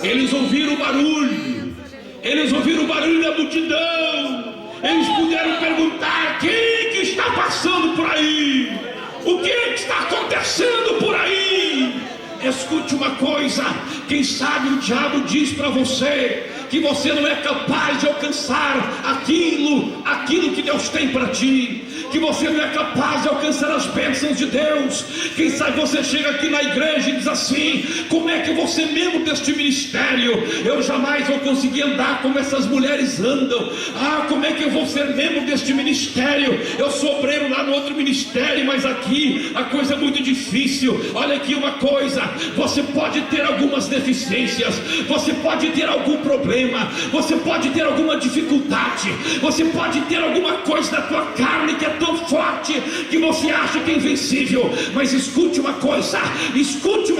Speaker 1: Eles ouviram o barulho. Eles ouviram o barulho da multidão. Eles puderam perguntar: quem que está passando por aí? O que está acontecendo por aí? Escute uma coisa: quem sabe o diabo diz para você que você não é capaz de alcançar aquilo que Deus tem para ti, que você não é capaz de alcançar as bênçãos de Deus. Quem sabe você chega aqui na igreja e diz assim: como é que eu vou ser membro deste ministério? Eu jamais vou conseguir andar como essas mulheres andam. Ah, como é que eu vou ser membro deste ministério? Eu sou obreiro lá no outro ministério, mas aqui a coisa é muito difícil. Olha aqui uma coisa: você pode ter algumas deficiências, você pode ter algum problema, você pode ter alguma dificuldade, você pode ter alguma coisa da tua carne que é tão forte que você acha que é invencível. Mas escute uma coisa, escute o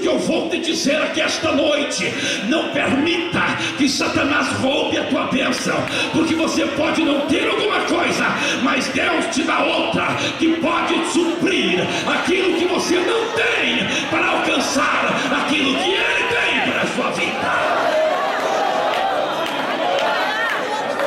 Speaker 1: que eu vou te dizer aqui esta noite: não permita que Satanás roube a tua bênção, porque você pode não ter alguma coisa, mas Deus te dá outra que pode suprir aquilo que você não tem, para alcançar aquilo que Ele tem para a sua vida.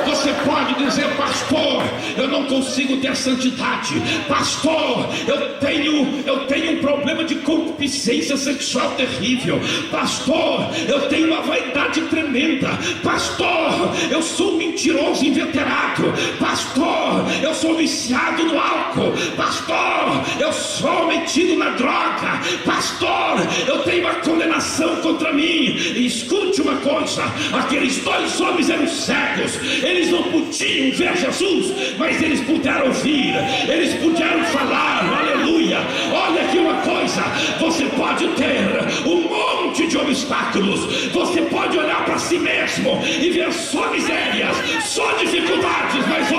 Speaker 1: Você Você pode dizer: pastor, eu não consigo ter santidade. Pastor, eu tenho um problema de concupiscência sexual terrível. Pastor, eu tenho uma vaidade tremenda. Pastor, eu sou mentiroso inveterado. Pastor, eu sou viciado no álcool. Pastor, eu sou metido na droga. Pastor, eu tenho uma condenação contra mim. E escute uma coisa: aqueles dois homens eram cegos, eles não podiam ver Jesus, mas eles puderam ouvir, eles puderam falar. Aleluia! Olha aqui uma coisa: você pode ter um monte de obstáculos, você pode olhar para si mesmo e ver só misérias, só dificuldades, mas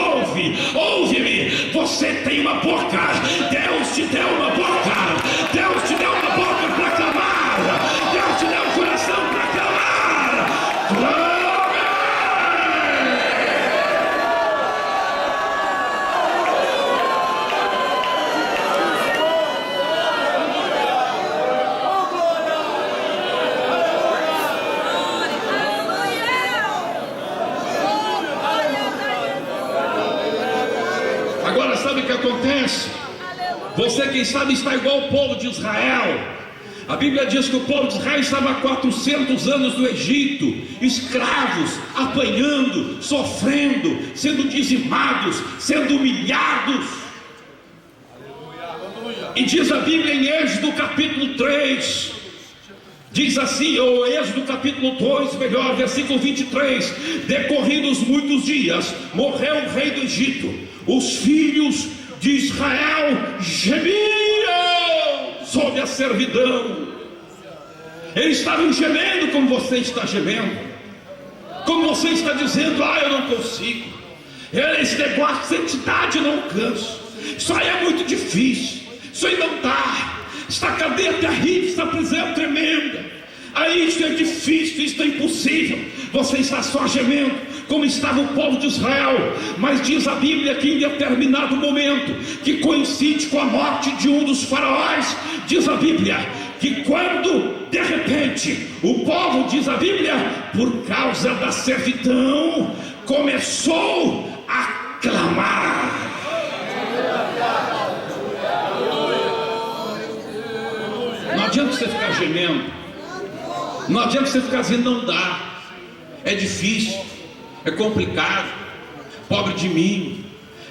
Speaker 1: ouve-me, você tem uma boca. Deus te deu uma boca, Deus te deu uma boca para clamar, Deus te deu um coração para clamar. Clame! Agora sabe o que acontece? Você, quem sabe, está igual ao povo de Israel. A Bíblia diz que o povo de Israel estava há 400 anos no Egito, escravos, apanhando, sofrendo, sendo dizimados, sendo humilhados. E diz a Bíblia em Êxodo capítulo 3, diz assim, ou Êxodo capítulo 2, melhor, versículo 23: decorridos muitos dias, morreu o rei do Egito, os filhos de Israel gemiam sob a servidão. Eles estavam gemendo como você está gemendo, como você está dizendo: eu não consigo, esse negócio de santidade eu não canso, isso aí é muito difícil, isso aí não dá, esta cadeia terrível, esta prisão tremenda, aí isso é difícil, isso é impossível. Você está só gemendo, como estava o povo de Israel. Mas diz a Bíblia que em determinado momento, que coincide com a morte de um dos faraós, diz a Bíblia que quando de repente o povo, diz a Bíblia, por causa da servidão, começou a clamar. Não adianta você ficar gemendo, não adianta você ficar dizendo: não dá, é difícil, é complicado, pobre de mim,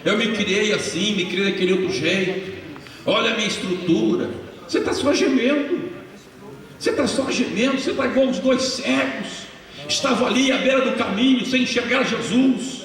Speaker 1: eu me criei assim, me criei daquele outro jeito, olha a minha estrutura. Você está só gemendo, você está só gemendo, você está igual os dois cegos, estavam ali à beira do caminho, sem enxergar Jesus,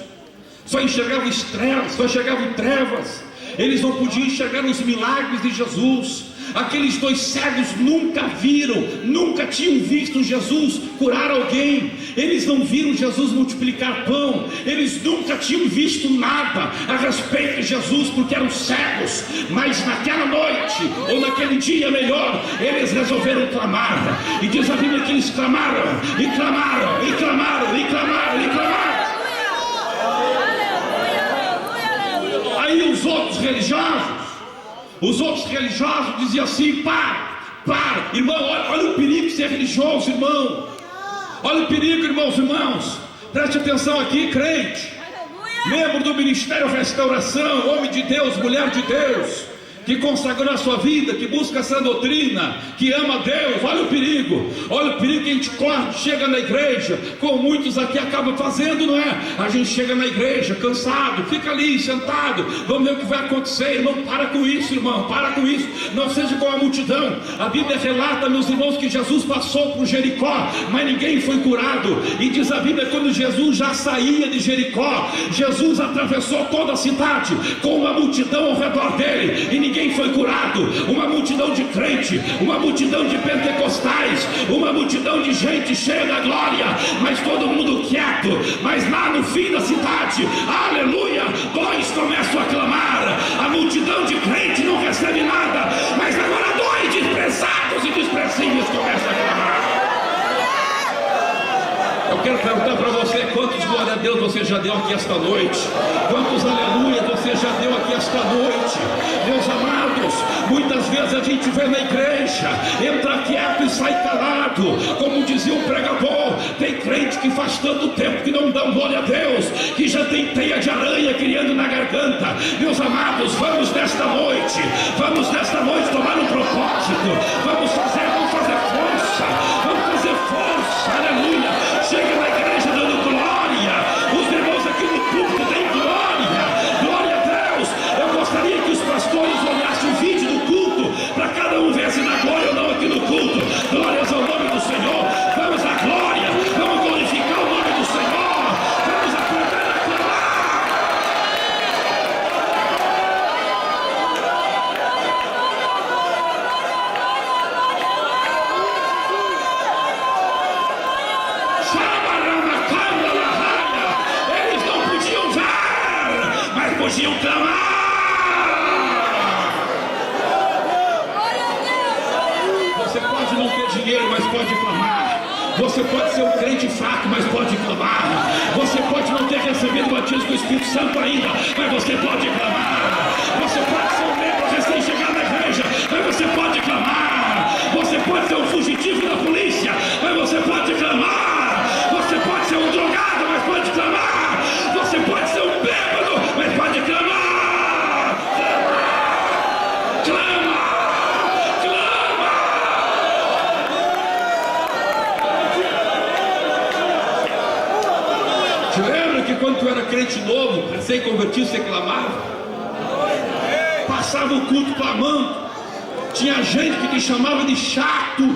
Speaker 1: só enxergavam estrelas, só enxergavam trevas, eles não podiam enxergar os milagres de Jesus. Aqueles dois cegos nunca viram, nunca tinham visto Jesus curar alguém, eles não viram Jesus multiplicar pão, eles nunca tinham visto nada a respeito de Jesus, porque eram cegos. Mas naquela noite, ou naquele dia melhor, eles resolveram clamar, e diz a Bíblia que eles clamaram, e clamaram, e clamaram, e clamaram, e clamaram. Aí os outros religiosos diziam assim: para, irmão, olha o perigo de ser religioso, irmão, olha o perigo, irmãos, preste atenção aqui, crente, membro do Ministério Restauração, homem de Deus, mulher de Deus, que consagrou a sua vida, que busca essa doutrina, que ama a Deus. Olha o perigo que a gente corre, chega na igreja, como muitos aqui acabam fazendo, não é? A gente chega na igreja cansado, fica ali sentado, vamos ver o que vai acontecer. Irmão, para com isso, irmão, para com isso, não seja como a multidão. A Bíblia relata, meus irmãos, que Jesus passou por Jericó, mas ninguém foi curado. E diz a Bíblia, quando Jesus já saía de Jericó, Jesus atravessou toda a cidade com uma multidão ao redor dele, e ninguém foi curado. Uma multidão de crente, uma multidão de pentecostais, uma multidão de gente cheia da glória, mas todo mundo quieto. Mas lá no fim da cidade, aleluia, dois começam a clamar. A multidão de crente não recebe nada, mas agora dois desprezados e desprezíveis começam a clamar. Eu quero perguntar para você: quantos glória a Deus você já deu aqui esta noite? Quantos aleluia você já deu aqui esta noite? Meus amados, muitas vezes a gente vê na igreja, entra quieto e sai calado, como dizia o pregador. Tem crente que faz tanto tempo que não dá glória a Deus, que já tem teia de aranha criando na garganta. Meus amados, vamos nesta noite tomar um propósito, vamos fazer força, aleluia. Chega na igreja dando glória, os irmãos aqui no púlpito têm glória a Deus. Eu gostaria que os pastores olhassem o vídeo do culto, para cada um ver se dá glória ou não aqui no culto. Glórias ao nome do Senhor. Vamos à glória, vamos glorificar o nome do Senhor, vamos acordar a clamar. Eles não podiam ver, mas podiam clamar. Você pode não ter dinheiro, mas pode clamar. Você pode ser um crente fraco, mas pode clamar. Você pode não ter recebido o batismo do Espírito Santo ainda, mas você pode clamar. Você pode ser um membro recém-chegado na igreja, mas você pode clamar. Você pode ser um fugitivo da polícia, mas você pode clamar. Você pode ser um drogado, mas pode clamar. Você pode ser um bêbado, mas pode clamar. Clama! Te lembra que quando tu era crente novo, recém-convertido, você clamava? Passava o culto clamando. Tinha gente que te chamava de chato.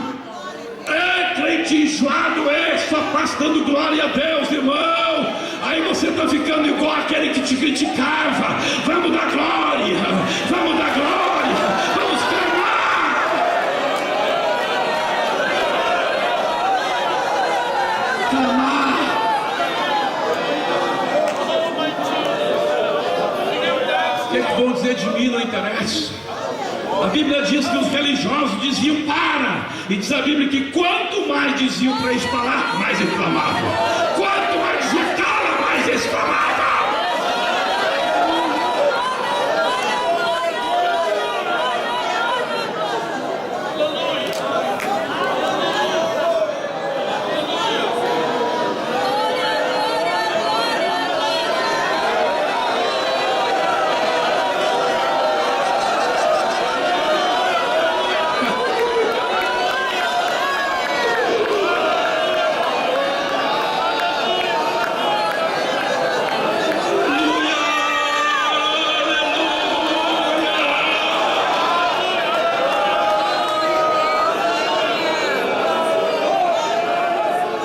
Speaker 1: É crente enjoado, só passando glória a Deus, irmão. Aí você está ficando igual aquele que te criticava. Vamos dar glória, vamos dar glória, vamos clamar. Clamar. O que vão dizer de mim não interessa. A Bíblia diz que os religiosos diziam para, e diz a Bíblia que quanto mais diziam para eles falar, mais eles clamavam. Quanto mais dizia cala, mais eles clamavam.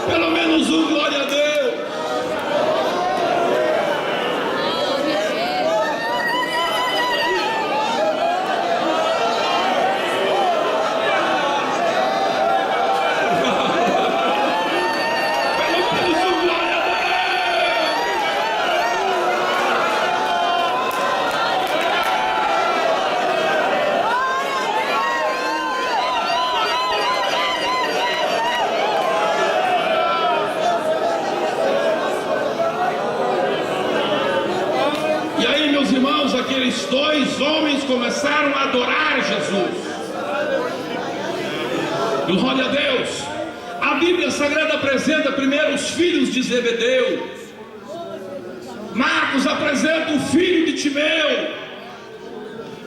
Speaker 1: Pelo menos um glória a Deus. Aqueles dois homens começaram a adorar Jesus. Glória a Deus. A Bíblia Sagrada apresenta primeiro os filhos de Zebedeu. Marcos apresenta o filho de Timeu.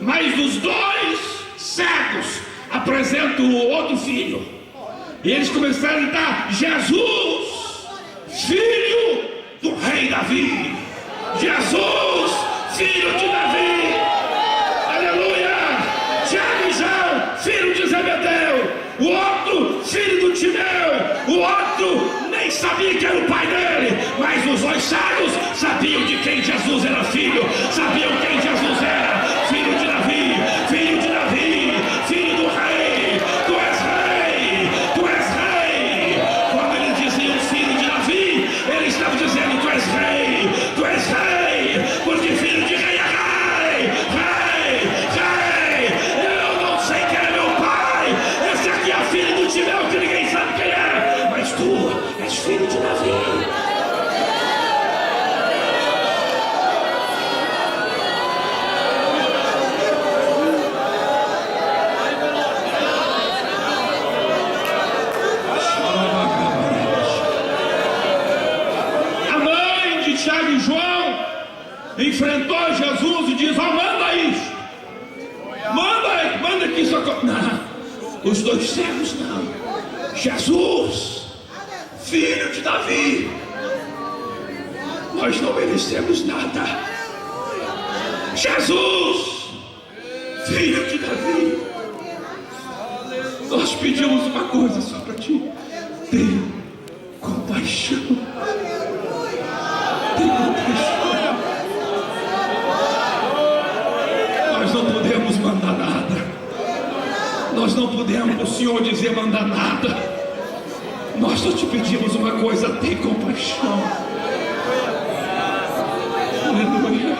Speaker 1: Mas os dois cegos apresentam o outro filho. E eles começaram a gritar: Jesus, filho do rei Davi. Jesus, filho de Davi. Aleluia. Tiago e João, filho de Zebedeu. O outro, filho do Timeu. O outro nem sabia que era o pai dele. Mas os dois cegos sabiam de quem Jesus era filho. Sabiam quem Jesus era. Filho de Davi, filho de Davi, filho do rei. Tu és rei, tu és rei. Quando eles diziam filho de Davi, eles estavam dizendo: tu és rei, tu és rei. Porque filho de rei é rei, rei, rei. Eu não sei quem é meu pai. Esse aqui é filho do Timeu, que ninguém sabe quem é. Mas tu és filho de Davi. enfrentou Jesus e diz: ó, manda isso, manda que isso aconteça. Não, os dois cegos não. Jesus, filho de Davi, nós não merecemos nada. Jesus, filho de Davi, nós pedimos uma coisa só para ti: tenha compaixão. Tenha compaixão. Nós não podemos mandar nada. Nós não podemos, o Senhor, dizer mandar nada. Nós só te pedimos uma coisa: tenha compaixão. Aleluia.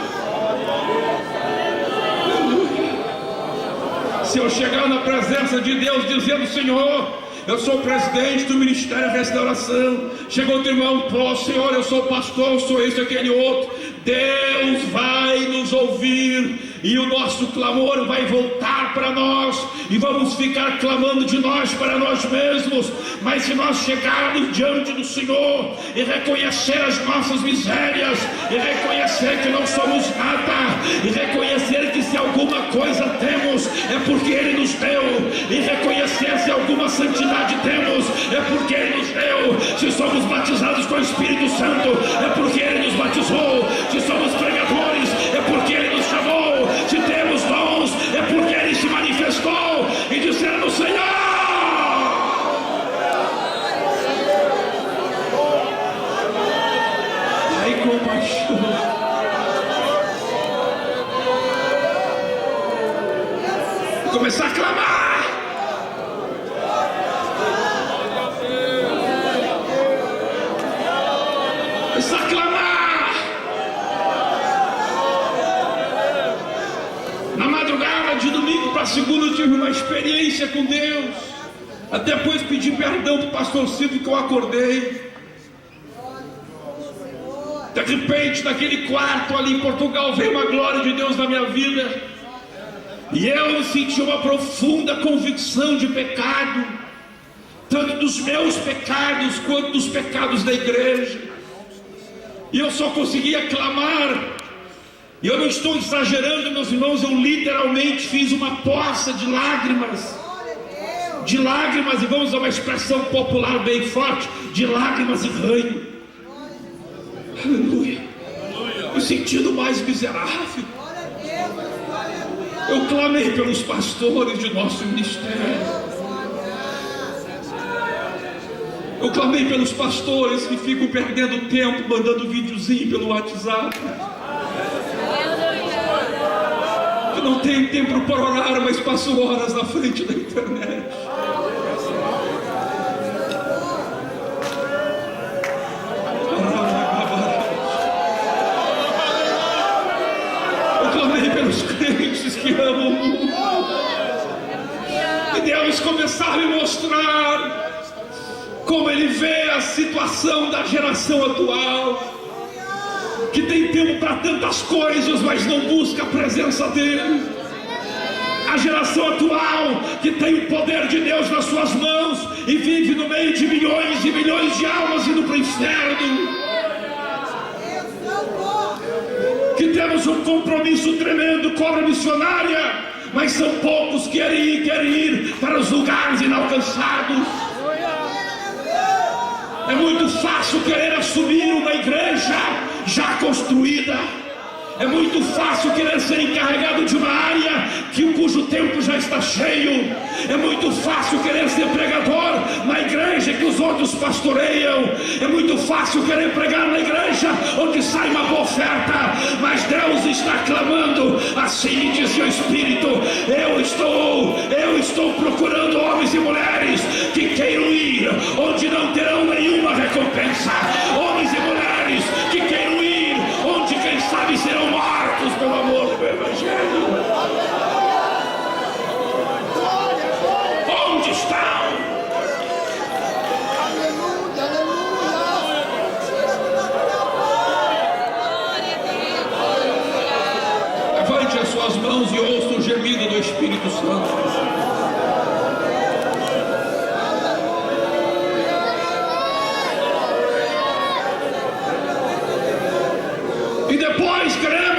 Speaker 1: Se eu chegar na presença de Deus dizendo: Senhor, eu sou o presidente do Ministério da Restauração, chegou o irmão, pô, Senhor, eu sou pastor, eu sou esse, aquele outro, Deus vai nos ouvir e o nosso clamor vai voltar para nós e vamos ficar clamando de nós para nós mesmos. Mas se nós chegarmos diante do Senhor e reconhecer as nossas misérias, e reconhecer que não somos nada, e reconhecer que se alguma coisa temos é porque Ele nos deu, e reconhecer se alguma santidade temos é porque Ele nos deu, se somos batizados com o Espírito Santo é porque Ele nos batizou, se somos pregadores é porque Ele nos chamou, se temos dons é porque Ele se manifestou, e dizendo: Senhor, ai, compaixão. Começar a clamar. Começar a clamar. Na madrugada de domingo para segunda eu tive uma experiência com Deus. Até depois pedi perdão para o pastor Silvio que eu acordei. De repente, naquele quarto ali em Portugal, veio uma glória de Deus na minha vida. E eu senti uma profunda convicção de pecado, tanto dos meus pecados quanto dos pecados da igreja. E eu só conseguia clamar. E eu não estou exagerando, meus irmãos, eu literalmente fiz uma poça de lágrimas. De lágrimas, e vamos usar uma expressão popular bem forte, de lágrimas e ranho. Aleluia. Me sentindo mais miserável. Eu clamei pelos pastores de nosso ministério. Eu clamei pelos pastores que ficam perdendo tempo mandando videozinho pelo WhatsApp, que não tem tempo para orar, mas passam horas na frente da internet. Eu clamei pelos crentes que amam o mundo, e Deus começar a me mostrar como Ele vê a situação da geração atual, que tem tempo para tantas coisas, mas não busca a presença dEle. A geração atual que tem o poder de Deus nas suas mãos e vive no meio de milhões e milhões de almas indo para o inferno. Que temos um compromisso tremendo com a obra missionária, mas são poucos que querem ir para os lugares inalcançados. É muito fácil querer assumir uma igreja já construída. É muito fácil querer ser encarregado de uma área cujo tempo já está cheio. É muito fácil querer ser pregador na igreja que os outros pastoreiam. É muito fácil querer pregar na igreja onde sai uma boa oferta. Mas Deus está clamando, assim me diz o Espírito: eu estou procurando homens e mulheres que queiram ir onde não terão nenhuma recompensa. Homens e mulheres que queiram ir onde, quem sabe, serão mortos pelo amor do Evangelho. Onde estão? Levante as suas mãos e ouça o gemido do Espírito Santo. E depois queremos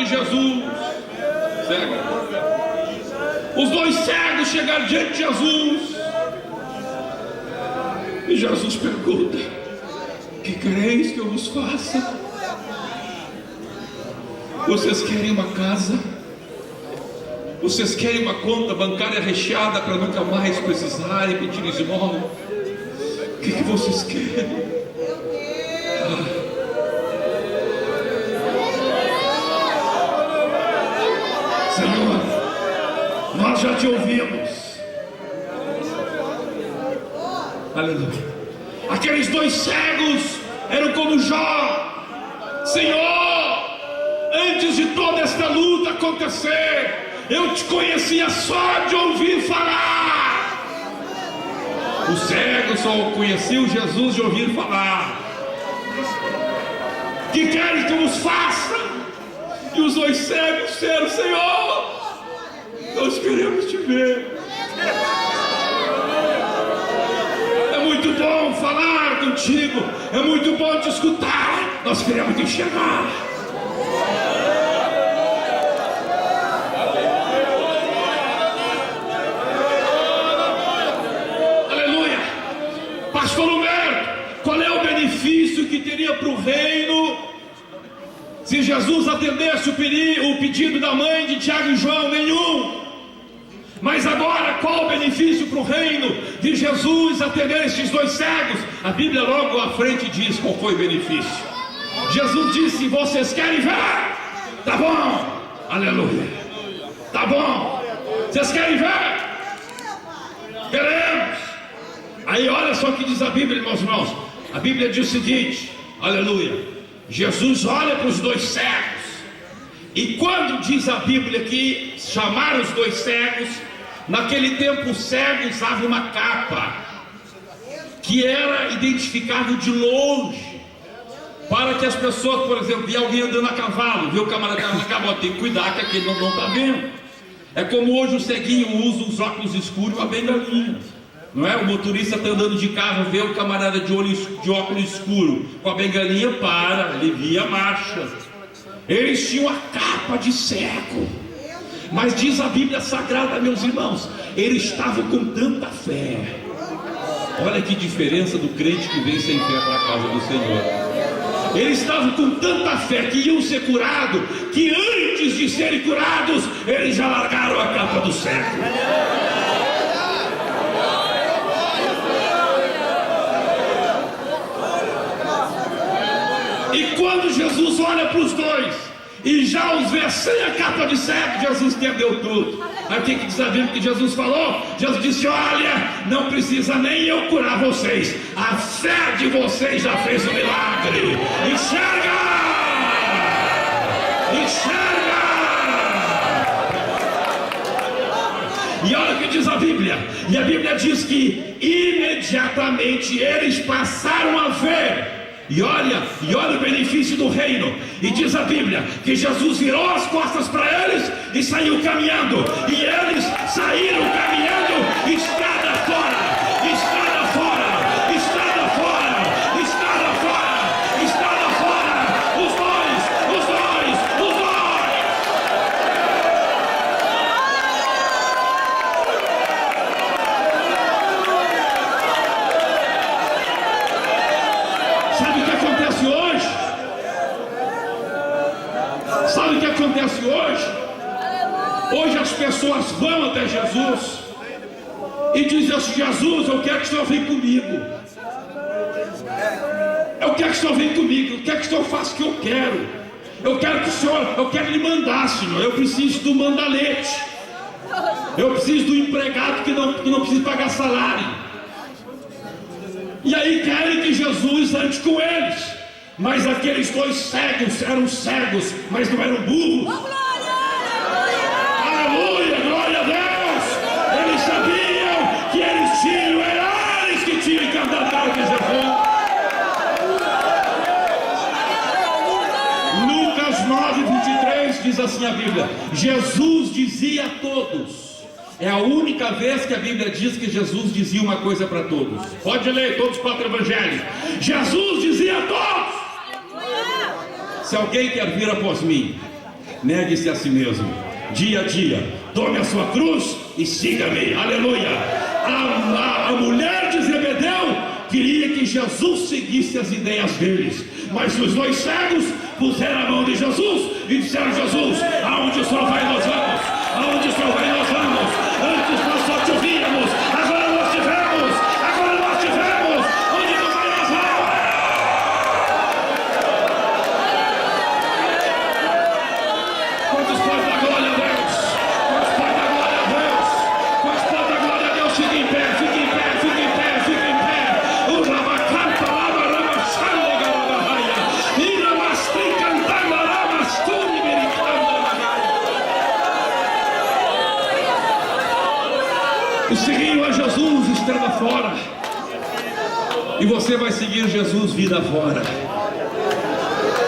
Speaker 1: de Jesus. Cego. Os dois cegos chegaram diante de Jesus. E Jesus pergunta: que quereis que eu vos faça? Vocês querem uma casa? Vocês querem uma conta bancária recheada para nunca mais precisarem pedir esmola? O que vocês querem? Senhor, nós já te ouvimos. Aleluia. Aqueles dois cegos eram como Jó. Senhor, antes de toda esta luta acontecer, eu te conhecia só de ouvir falar. Os cegos só conheciam Jesus de ouvir falar. Que queres que nos faça? E os dois cegos disseram: Senhor, nós queremos te ver. É muito bom falar contigo, é muito bom te escutar. Nós queremos te enxergar. Aleluia. Pastor Humberto, qual é o benefício que teria para o reino se Jesus atendesse o pedido da mãe de Tiago e João? Nenhum. Mas agora, qual o benefício para o reino de Jesus atender estes dois cegos? A Bíblia logo à frente diz qual foi o benefício. Jesus disse: vocês querem ver? Tá bom. Aleluia. Tá bom. Vocês querem ver? Queremos. Aí olha só o que diz a Bíblia, meus irmãos. A Bíblia diz o seguinte: aleluia. Jesus olha para os dois cegos. E quando diz a Bíblia que chamaram os dois cegos, naquele tempo o cego usava uma capa que era identificável de longe, para que as pessoas, por exemplo, via alguém andando a cavalo, viu o camarada andando a cavalo, tem que cuidar que aquele não está vendo. É como hoje o ceguinho usa os óculos escuros e uma bengalinha, não é? O motorista está andando de carro, vê o camarada de óculos escuro com a bengalinha, para, alivia a marcha. Eles tinham a capa de cego, mas diz a Bíblia Sagrada, meus irmãos, eles estavam com tanta fé. Olha que diferença do crente que vem sem fé para a casa do Senhor. Eles estavam com tanta fé que iam ser curados, que antes de serem curados, eles já largaram a capa do cego. E quando Jesus olha para os dois e já os vê sem a capa de cego, Jesus entendeu tudo. Aí o que diz a Bíblia que Jesus falou? Jesus disse: olha, não precisa nem eu curar vocês, a fé de vocês já fez o milagre. Enxerga! Enxerga! E olha o que diz a Bíblia. E a Bíblia diz que imediatamente eles passaram a ver. E olha o benefício do reino. E diz a Bíblia que Jesus virou as costas para eles e saiu caminhando. E eles saíram caminhando, estrada fora, estrada fora, estrada fora, estrada fora, estrada fora. Os dois, os dois, os dois. Sabe o que acontece hoje? Sabe o que acontece hoje? Hoje as pessoas vão até Jesus e dizem assim: Jesus, eu quero que o Senhor venha comigo. Eu quero que o Senhor venha comigo. Eu quero que o Senhor faça o que eu quero. Eu quero que o Senhor, eu quero lhe mandar, Senhor. Eu preciso do mandalete. Eu preciso do empregado que não precisa pagar salário. E aí querem que Jesus ande com eles. Mas aqueles dois cegos eram cegos, mas não eram burros. Aleluia, glória a Deus. Eles sabiam que eles tinham, era eles que tinham que andar atrás de Jesus. Lucas 9:23 diz assim a Bíblia: Jesus dizia a todos. É a única vez que a Bíblia diz que Jesus dizia uma coisa para todos. Pode ler todos os 4 evangelhos. Jesus dizia a todos: se alguém quer vir após mim, Negue-se a si mesmo, dia a dia, tome a sua cruz e siga-me. Aleluia. A mulher de Zebedeu queria que Jesus seguisse as ideias deles, mas os dois cegos puseram a mão de Jesus e disseram: Jesus, aonde o Senhor vai nós vamos, aonde o Senhor vai nós vamos. Antes nós só te ouvíamos, agora nós te vemos, onde tu vai nós vamos. Quantos pais da glória a Deus? Quantos pais da glória a Deus? Quantos pais da glória a Deus? Fique em pé, fique em pé, fique em pé, fique em pé. O rabacanta lava ramachanda garabahaya. E ramastri cantando ramasturi bericanda. O seguir a Jesus estrada fora. E você vai seguir Jesus vida fora.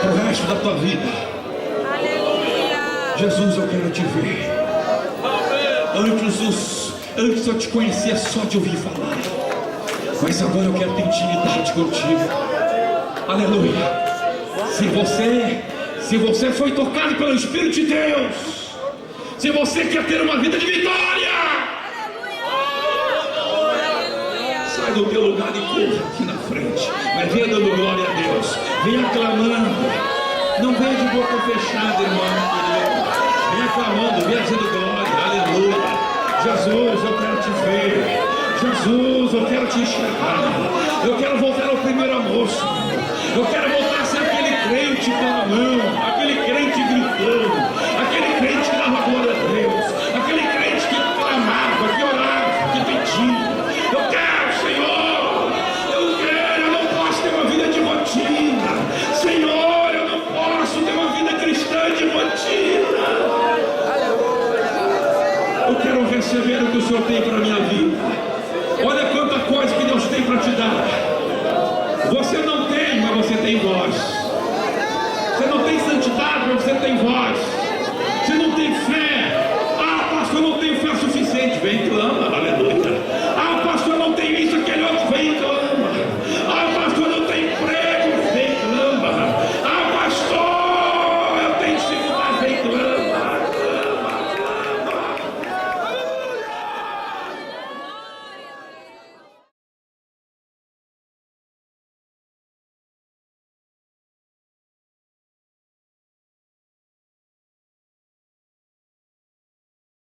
Speaker 1: Pro resto da tua vida. Jesus, eu quero te ver. Antes eu te conhecia só de ouvir falar, mas agora eu quero ter intimidade contigo. Aleluia. Se você foi tocado pelo Espírito de Deus, se você quer ter uma vida de vitória, sai do teu lugar e corra aqui na frente. Mas venha dando glória a Deus, venha clamando. Não venha de boca fechada, irmão querido. Venha clamando, venha dizendo glória, aleluia. Jesus, eu quero te ver. Jesus, eu quero te enxergar. Eu quero voltar ao primeiro amor, Senhor. Eu quero voltar a ser aquele crente com a mão, aquele crente gritando, aquele crente que dava glória a Deus, aquele crente que clamava, que orava, que pedia. Eu quero, Senhor. Eu não posso ter uma vida de rotina. Senhor, eu não posso ter uma vida cristã de rotina. Eu quero receber o que o Senhor tem para a minha vida. Olha quanta coisa que Deus tem para te dar. Você não tem, mas você tem voz. Você não tem santidade, mas você tem voz. Você não tem fé,